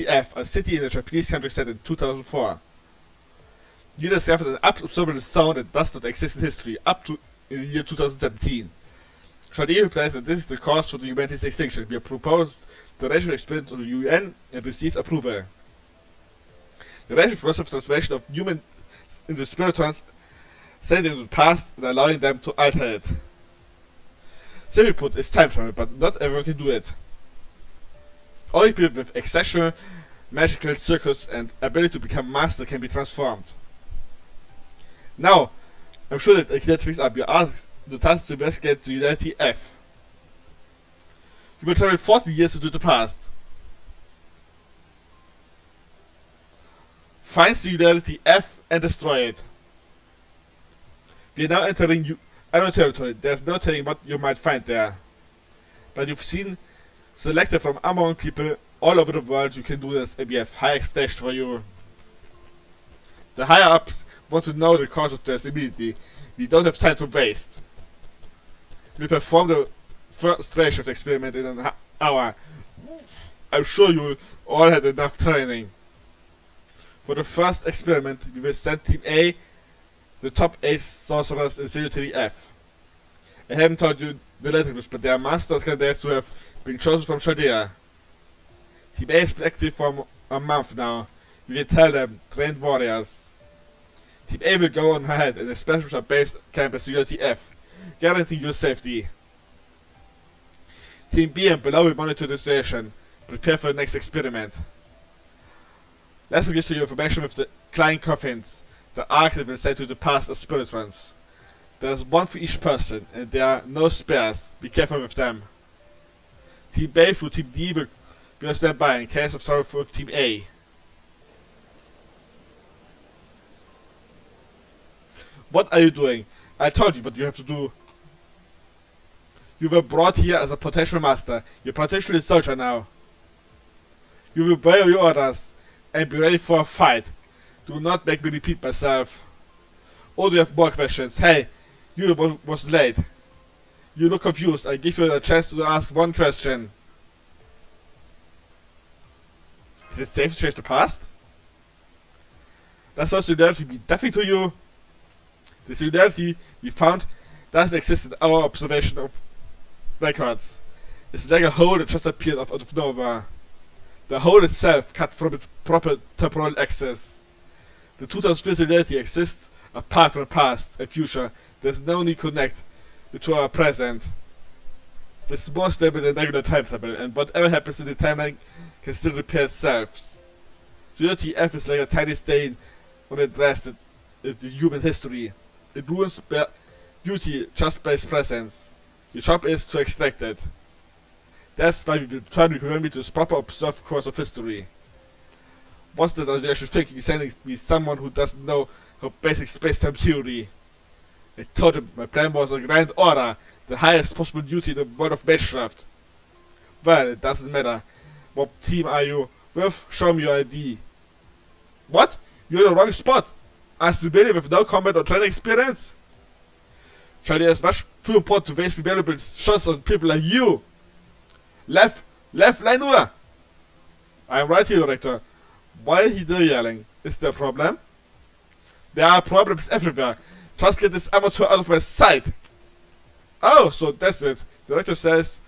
Speaker 1: F, a city in the Japanese countryside in 2004. You discovered an observable sound that does not exist in history up to in the year 2017. Chaudet replies that this is the cause for the humanity's extinction. We have proposed the rational experiment to the UN and received approval. The rational process of transformation of humans into spiritons, sending them to the past and allowing them to alter it. Simply put, it's time travel, but not everyone can do it. Only people with exceptional magical circuits and ability to become master can be transformed. Now, I'm sure that a clear tricks are being asked the task to investigate the Singularity F. You will travel 40 years into the past. Find Singularity F and destroy it. We are now entering unknown territory. There's no telling what you might find there. But you've seen selected from among people all over the world you can do this, and we have high expectations for you. The higher ups want to know the cause of this immediately. We don't have time to waste. We'll perform the first stage of the experiment in an hour. I'm sure you all had enough training. For the first experiment, we will send Team A, the top 8 sorcerers in Singularity F. I haven't told you the latest, but they are master candidates who have been chosen from Chaldea. Team A is active for a month now. We will tell them, trained warriors. Team A will go on ahead and establish a base camp at Singularity F, guaranteeing your safety. Team B and below will monitor the situation. Prepare for the next experiment. Let's give you information with the Klein Coffins, the arc that will send to the past as spiritrons. There's one for each person, and there are no spares. Be careful with them. Team B through Team D will be on standby in case of trouble with Team A. What are you doing? I told you what you have to do. You were brought here as a potential master. You're potentially a soldier now. You will obey your orders and be ready for a fight. Do not make me repeat myself. Or do you have more questions? Hey, you was late. You look confused. I give you a chance to ask one question. Is it safe to change the past? Does our Singularity mean nothing to you? The Singularity we found doesn't exist in our observation of records. It's like a hole that just appeared out of nowhere. The hole itself cut from its proper temporal axis. The 2004 Singularity exists apart from the past and future. There's no need to connect it to our present. It's more stable than regular time travel, and whatever happens in the timeline can still repair itself. Singularity F is like a tiny stain on the dress in the human history. It ruins beauty just by its presence. Your job is to extract it. That's why we will try to remember this proper observed course of history. What's that I should think he's sending me someone who doesn't know how basic space-time theory? I told him my plan was a grand order, the highest possible duty in the world of Magecraft. Well, it doesn't matter. What team are you with? Show me your ID. What? You're in the wrong spot. A civilian with no combat or training experience? Charlie, it's much too important to waste valuable shots on people like you. Left, line over. I'm right here, Director. Why are you yelling? Is there a problem? There are problems everywhere. Just get this amateur out of my sight. Oh, so that's it. The Director says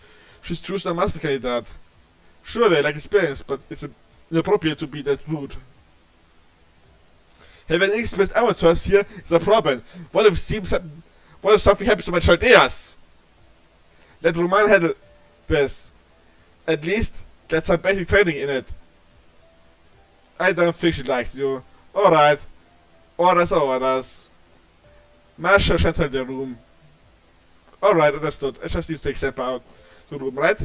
Speaker 1: she's choosing a master candidate. Sure, they like experience, but it's inappropriate to be that rude. Having inexperienced amateurs here is a problem. What if something happens to my Chaldeas? Let Roman handle this. At least get some basic training in it. I don't think she likes you. Alright. Orders are orders. Masha shan't enter the room. Alright, understood. I just need to take Sampa out to the room, right?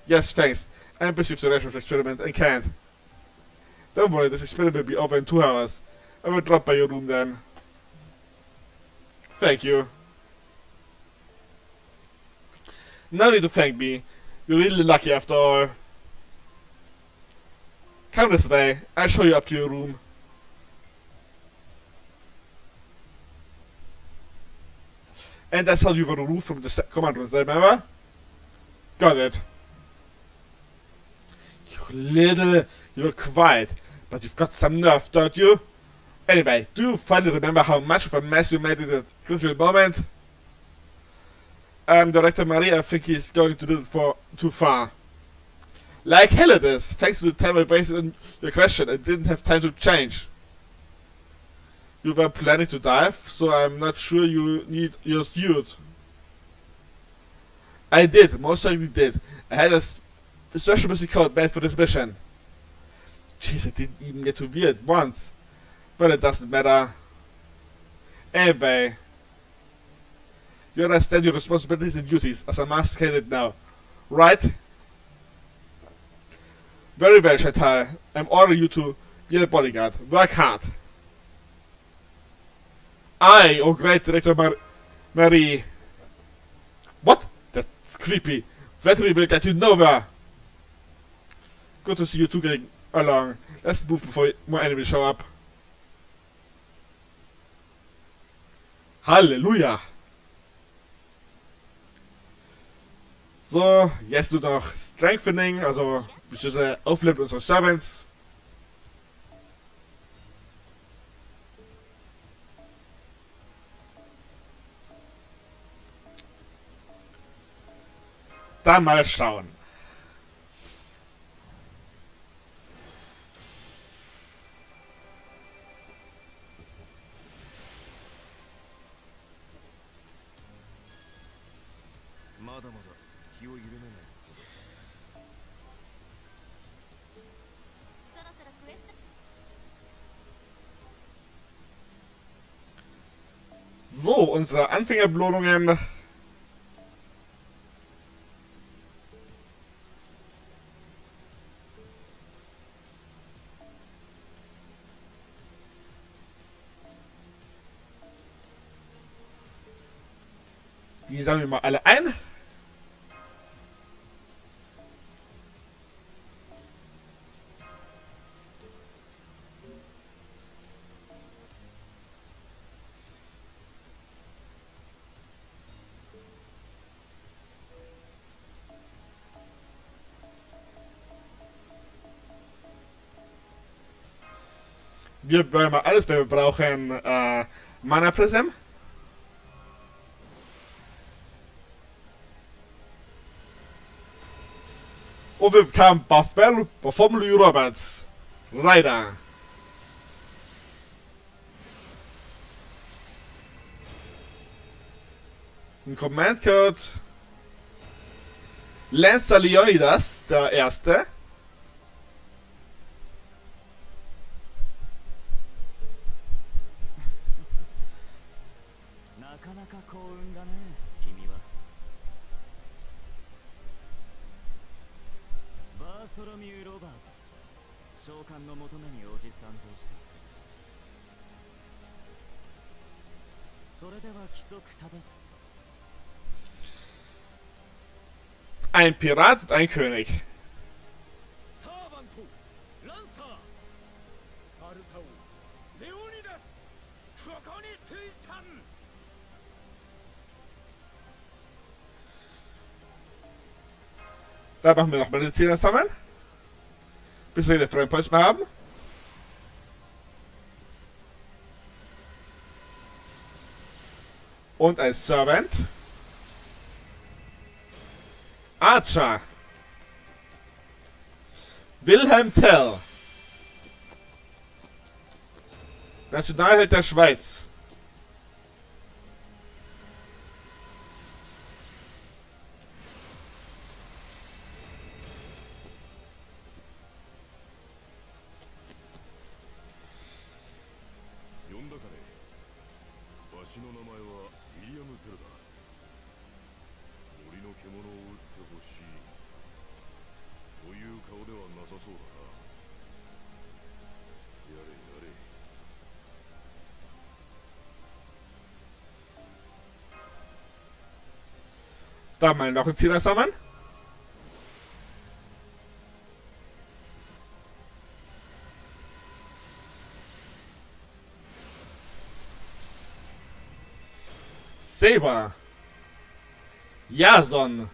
Speaker 1: Yes, thanks. I'm busy with the rest of the experiment and can't. Don't worry, this experiment will be over in 2 hours. I will drop by your room then. Thank you. No need to thank me. You're really lucky after all. Come this way. I'll show you up to your room. And that's how you got a roof from the command room, remember? Got it. You're quiet, but you've got some nerve, don't you? Anyway, do you finally remember how much of a mess you made in that critical moment? Director Marie, I think he's going to do it for too far. Like hell it is. Thanks to the time I wasted on your question, I didn't have time to change. You were planning to dive, so I'm not sure you need your suit. I did, most certainly did. I had a special music code made for this mission. Jeez, I didn't even get to wear it once. But it doesn't matter. Anyway, you understand your responsibilities and duties as a master candidate now, right? Very well, Chantal. I'm ordering you to be a bodyguard. Work hard. Oh great, Director Marie. What? That's creepy. Flattery will get you nowhere. Good to see you two getting along. Let's move before more enemies show up. Halleluja! So, jetzt nur noch Strengthening, also bzw. Aufleveln unserer Servants. Dann mal schauen. So, unsere Anfängerbelohnungen. Die sammeln wir mal alle ein. Wir brauchen mal alles, wir brauchen Mana Prism. Und wir bekamen Buff Bell vom Louis Roberts. Leider. Ein Command Code. Lancer Leonidas, der erste. Ein Pirat und ein König. Da machen wir noch mal die Zähne zusammen. Bis wir den Frame Points mehr haben. Und ein Servant. Archer. Wilhelm Tell. Nationalheld der Schweiz. Da mal noch ein Zehner sammeln. Saber. Jason.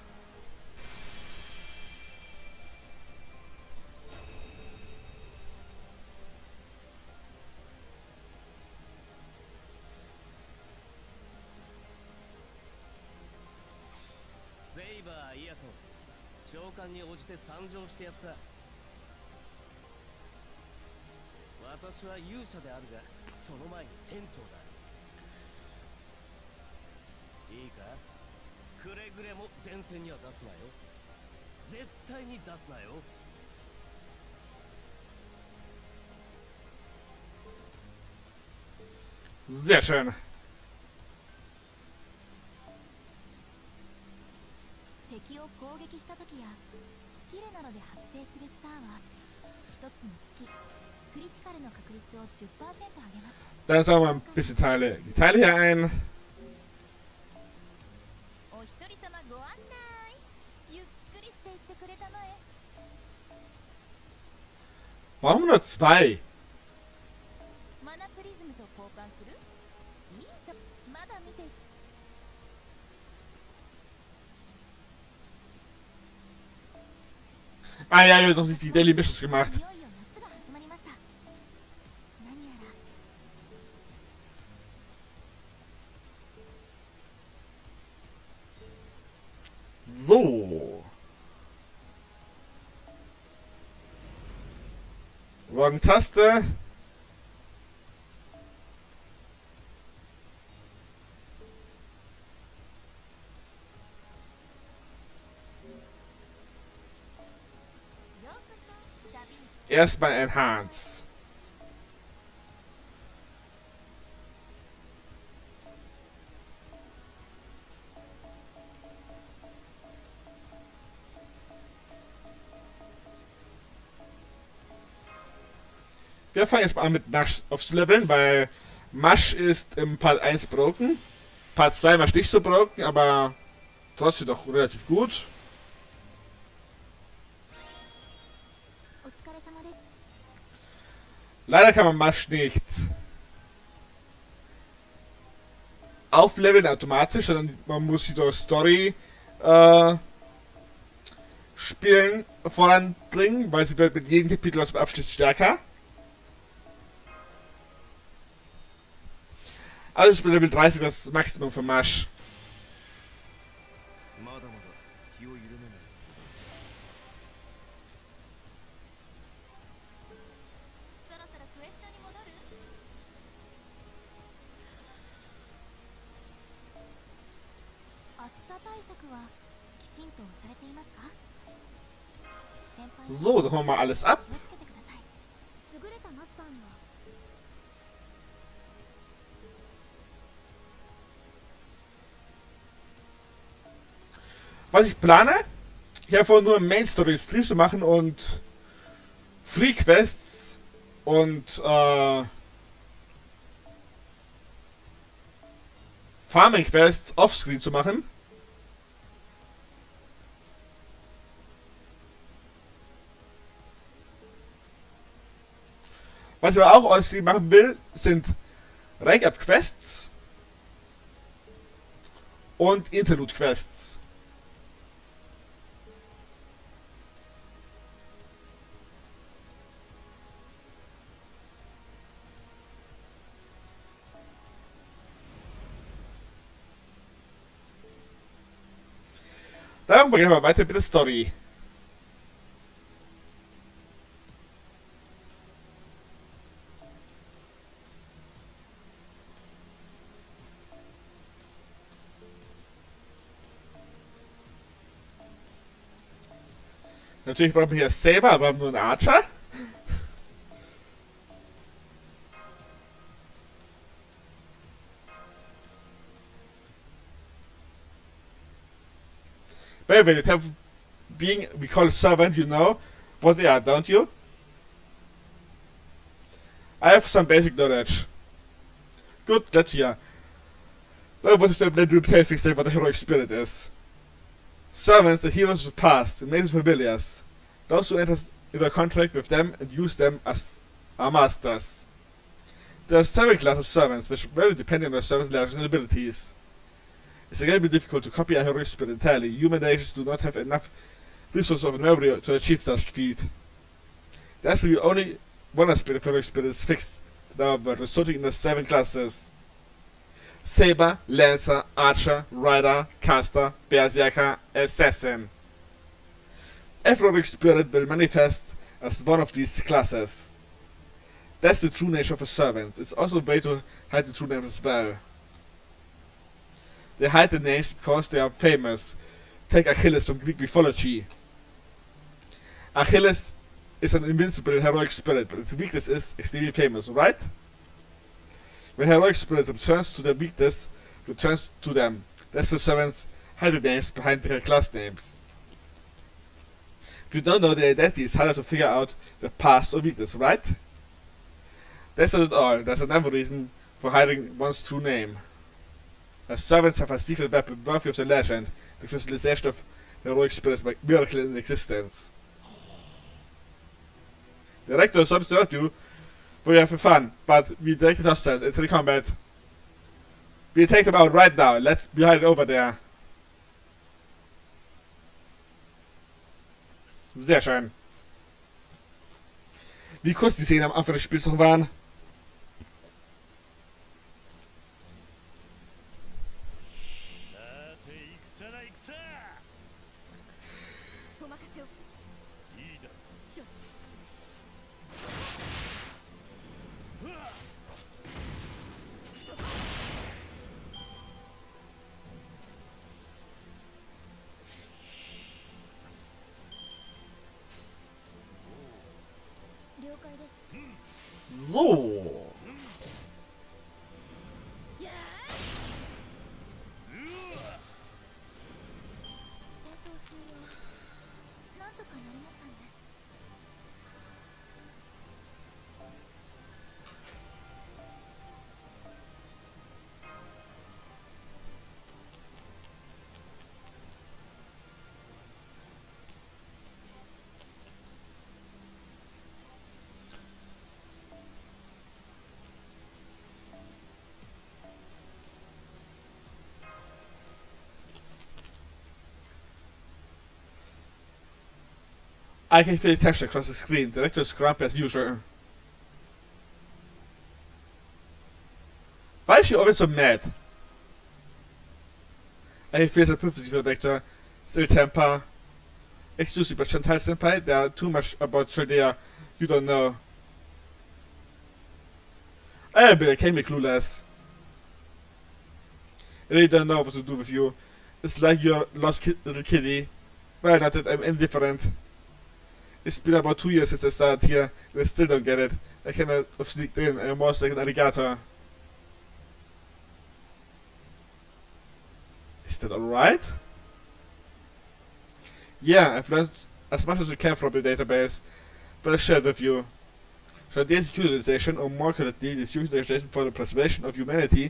Speaker 1: Sehr schön.
Speaker 2: 敵を攻撃した時やスキルなどで発生するスターは1つにつきクリティカルの確率を 10% 上げます。
Speaker 1: Dann sagen wir ein bisschen die Teile hier ein.
Speaker 2: お一人様ご案内。ゆっくりしていってくれたまえ。
Speaker 1: Warum nur 2?
Speaker 2: マナプリズムと交換する？いいと、まだ見て。
Speaker 1: Ah ja, wir haben noch nicht die Daily Missions gemacht.
Speaker 2: いよいよ夏が始まりました。何やら
Speaker 1: So. Morgen-Taste. Erstmal Enhance. Wir fangen jetzt mal an mit Mash aufzuleveln, weil Mash ist im Part 1 broken. Part 2 war nicht so broken, aber trotzdem doch relativ gut.
Speaker 2: お疲れ様です。
Speaker 1: Leider kann man Mash nicht aufleveln automatisch, sondern man muss sie durch Story Spielen voranbringen, weil sie wird mit jedem Kapitel aus dem Abschnitt stärker. Also ist bei Level 30 das Maximum für Mash.
Speaker 3: まだまだ気を緩めない。
Speaker 2: そろそろクエストに戻る？暑さ対策はきちんとされていますか？先輩
Speaker 1: So, dann holen wir mal alles ab.
Speaker 2: 気をつけてください。優れたマスターには
Speaker 1: Was ich plane, hier einfach nur Main Story Stream zu machen und Free Quests und Farming Quests offscreen zu machen. Was ich aber auch offscreen machen will, sind Rank Up Quests und Interlude Quests. Dann gehen wir weiter mit der Story. Natürlich brauchen wir hier Saber, aber wir haben nur einen Archer. By the way, that have being we call servant, you know what they are, don't you? I have some basic knowledge. Good, let's hear. Da was ist der Blend Helfix, der was der Heroic Spirit ist. Servants and heroes of the past, and made us familiars. Those who enter into contract with them and use them as our masters. There are 7 classes of servants, which vary depending on their service levels and abilities. It's again be difficult to copy a heroic spirit entirely. Human nations do not have enough resources of memory to achieve such feat. There's really only one aspect of heroic spirit is fixed, but resulting in the 7 classes. Saber, Lancer, Archer, Rider, Caster, Berserker, Assassin. Every heroic spirit will manifest as one of these classes. That's the true nature of a servant. It's also a way to hide the true names as well. They hide the names because they are famous. Take Achilles from Greek mythology. Achilles is an invincible heroic spirit, but its weakness is extremely famous, right? When heroic spirit returns to their weakness, returns to them. That's the servants hide the names behind their class names. If you don't know their identity, it's harder to figure out their past or weakness, right? That's not at all. There's another reason for hiding one's true name. As servants have a secret weapon worthy of the legend, the crystallization of heroic spirits by miracle in existence. The director is sorry to interrupt you, but we have fun, but we directed hostiles into the combat. We take them out right now, let's be hiding over there. Sehr schön. Wie kurz die Szenen am Anfang des Spiels noch waren. So. I can feel the texture across the screen. The director is grumpy as usual. Why is she always so mad? I can feel the sympathy for the director. Still temper. Excuse me, but Chantal Senpai, there are too much about Chaldea you don't know. I can be clueless. I really don't know what to do with you. It's like you're a lost little kiddie. Well, not that I'm indifferent. It's been about 2 years since I started here, and I still don't get it. I cannot have sneaked in, I'm almost like an alligator. Is that alright? Yeah, I've learned as much as I can from the database, but I shared with you. Chaldea's utilization, or more correctly, this utilization for the preservation of humanity,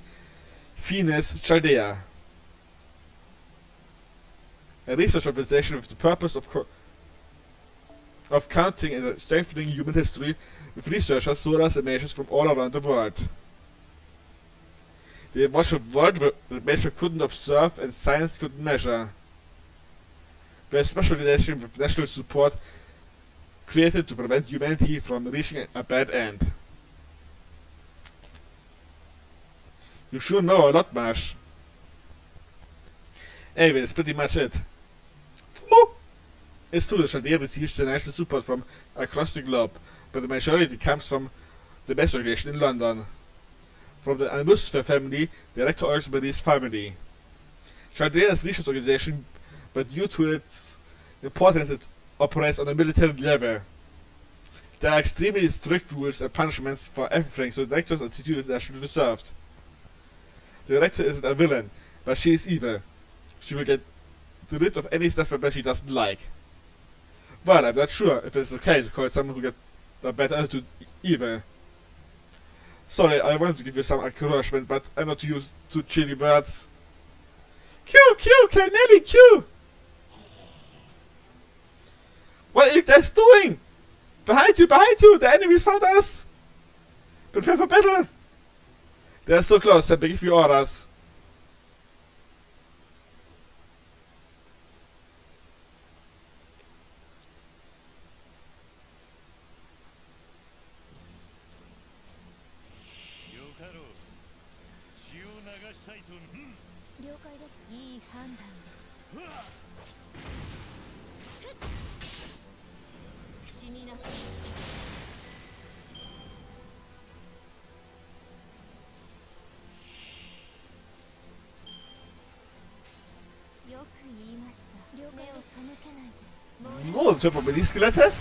Speaker 1: Finis Chaldea. A research organization with the purpose of counting and strengthening human history with researchers, scholars, and nations from all around the world. They watch a world that nature couldn't observe and science couldn't measure. We're a special relation with national support created to prevent humanity from reaching a bad end. You sure know a lot, Marsh. Anyway, that's pretty much it. Woo! It's true that Chaldea receives international support from across the globe, but the majority comes from the best organization in London. From the Almuster family, direct to Oxbury's family. Chaldea's research organization, but due to its importance, it operates on a military level. There are extremely strict rules and punishments for everything, so the director's attitude is actually deserved. The director isn't a villain, but she is evil. She will get rid of any stuff that she doesn't like. But I'm not sure if it's okay to call someone who gets a bad attitude evil. Sorry, I wanted to give you some encouragement, but I'm not used to chilly words. Q, Colonelli, Q! guys doing? Behind you, the enemies found us! Prepare for battle! They're so close, they're give you orders. So, jetzt haben wir die Skelette.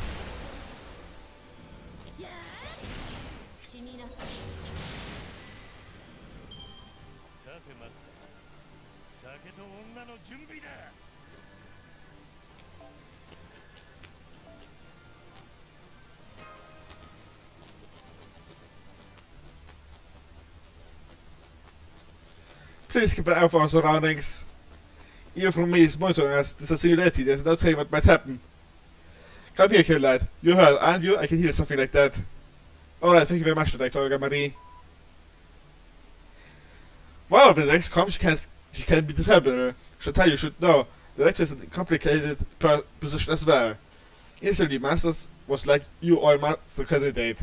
Speaker 1: Please keep an eye for our surroundings. Even from me is monitoring us. This is Singularity. There's no telling what might happen. Come here, Kill Lad. You heard, aren't you? I can hear something like that. Alright, thank you very much, Director Marie. Wow, when the director comes, she can be terrible. Chantal, you should know. The director is in a complicated position as well. Initially, Masters was like you all master candidate.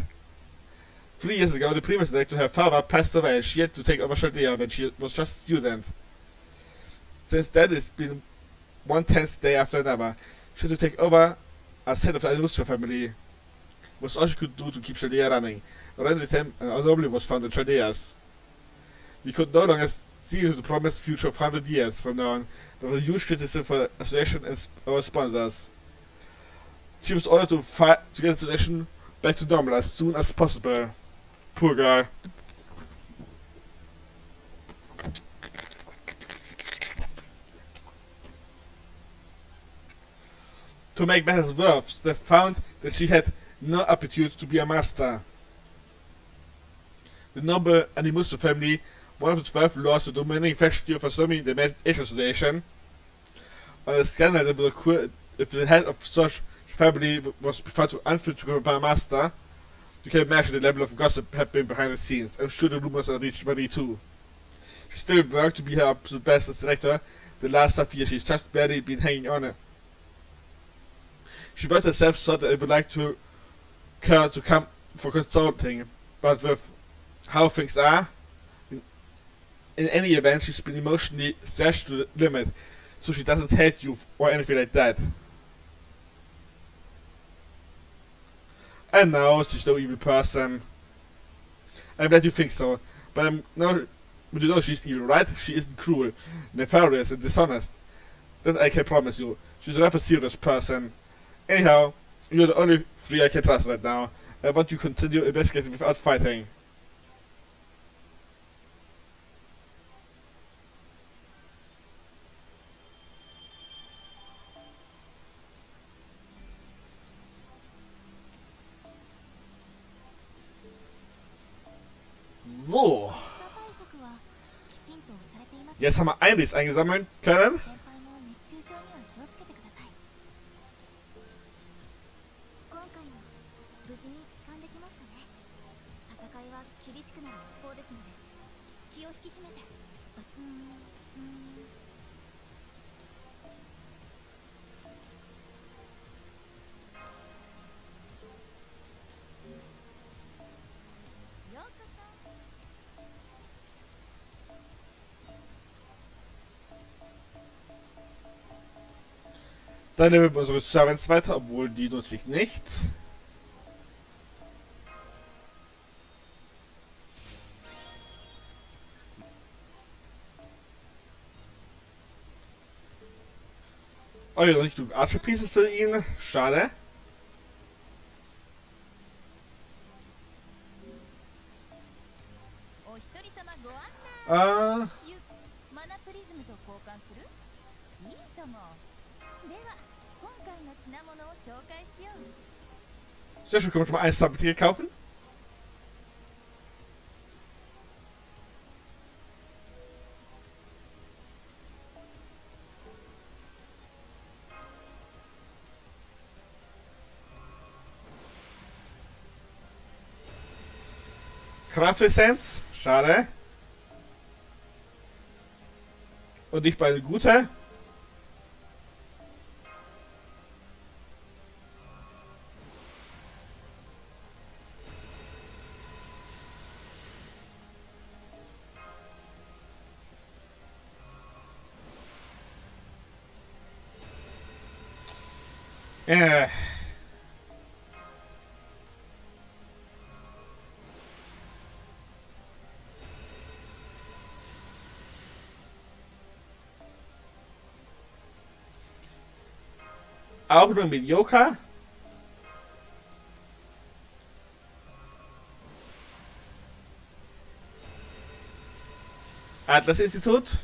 Speaker 1: 3 years ago, the previous director, her father, passed away. She had to take over Shadia when she was just a student. Since then, it's been one tense day after another. She had to take over as head of the Illustra family. It was all she could do to keep Shadia running. Around the time, an anomaly was found in Shadia's. We could no longer see into the promised future of 100 years from now on. There was a huge criticism for the association and our sponsors. She was ordered to fight to get the situation back to normal as soon as possible. Poor girl. To make matters worse, they found that she had no aptitude to be a master. The noble Animusto family, one of the 12 lords of the dominating faction of assuming the Asian situation, on a scandal that would occur if the head of such family was found to unfit to become a master. You can imagine the level of gossip happening behind the scenes. I'm sure the rumors are reached Marie too. She still worked to be her absolute best as director. The last half year she's just barely been hanging on it. She wrote herself thought that I would like to her to come for consulting, but with how things are, in any event, she's been emotionally stretched to the limit, so she doesn't hate you or anything like that. And now she's no evil person. I'm glad you think so, but I'm not. But you know she's evil, right? She isn't cruel, nefarious, and dishonest. That I can promise you. She's a rather serious person. Anyhow, you're the only three I can trust right now. I want you to continue investigating without fighting. So. Jetzt haben wir einiges eingesammelt können. Dann nehmen wir unsere Servants weiter, obwohl die nutze ich nicht. Oh ja, noch nicht genug Archer Pieces für ihn. Schade. Sehr schön, können wir schon mal ein Subtier kaufen? Kraftessenz. Schade. Und nicht bei eine gute. Äh. Auch nur mediocre. Atlas-Institut.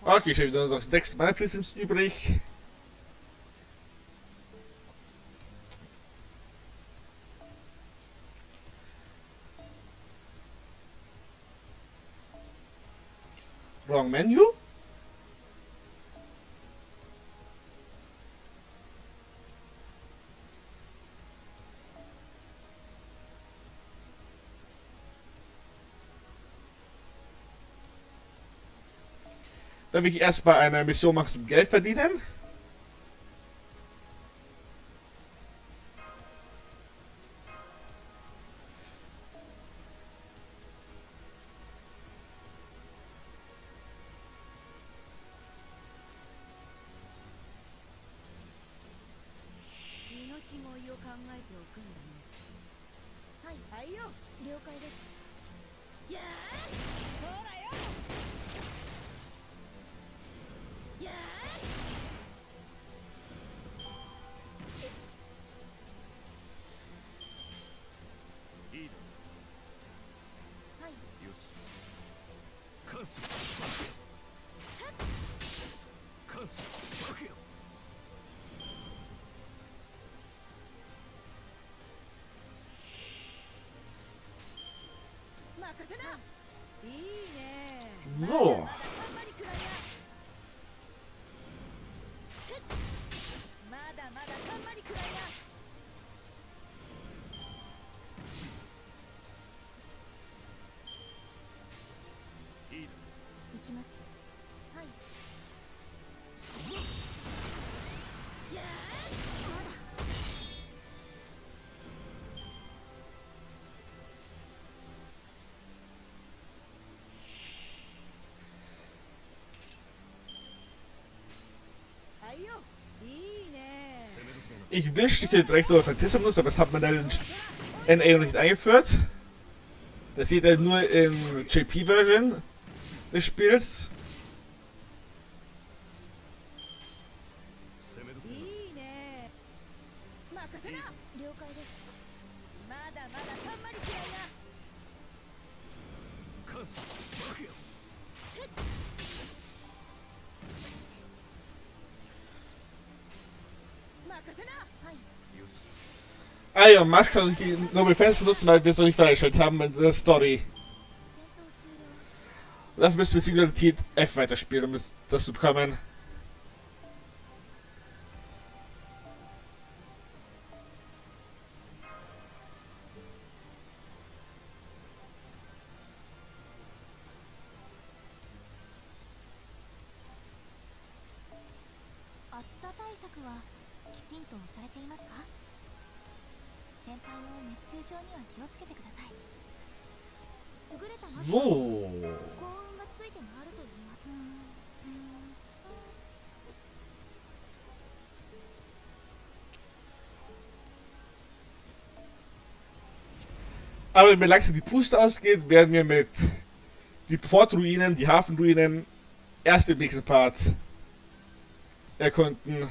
Speaker 1: Okay, ich habe wieder noch 6 Mana Prisms übrig. Wrong Menu. Dann will ich erstmal eine Mission machen zum Geld verdienen. So. Ich wünschte, ich hätte direkt nur Fantismus, aber das hat man dann in NA noch nicht eingeführt. Das sieht er nur in JP-Version des Spiels. Ah ja, Marsch kann ich die Noble Fans benutzen, weil wir es noch nicht freigestellt haben in der Story. Und dafür müssen wir Singularity F weiterspielen, um das zu bekommen. So. Aber wenn mir langsam die Puste ausgeht, werden wir mit die Portruinen, die Hafenruinen erst im nächsten Part erkunden.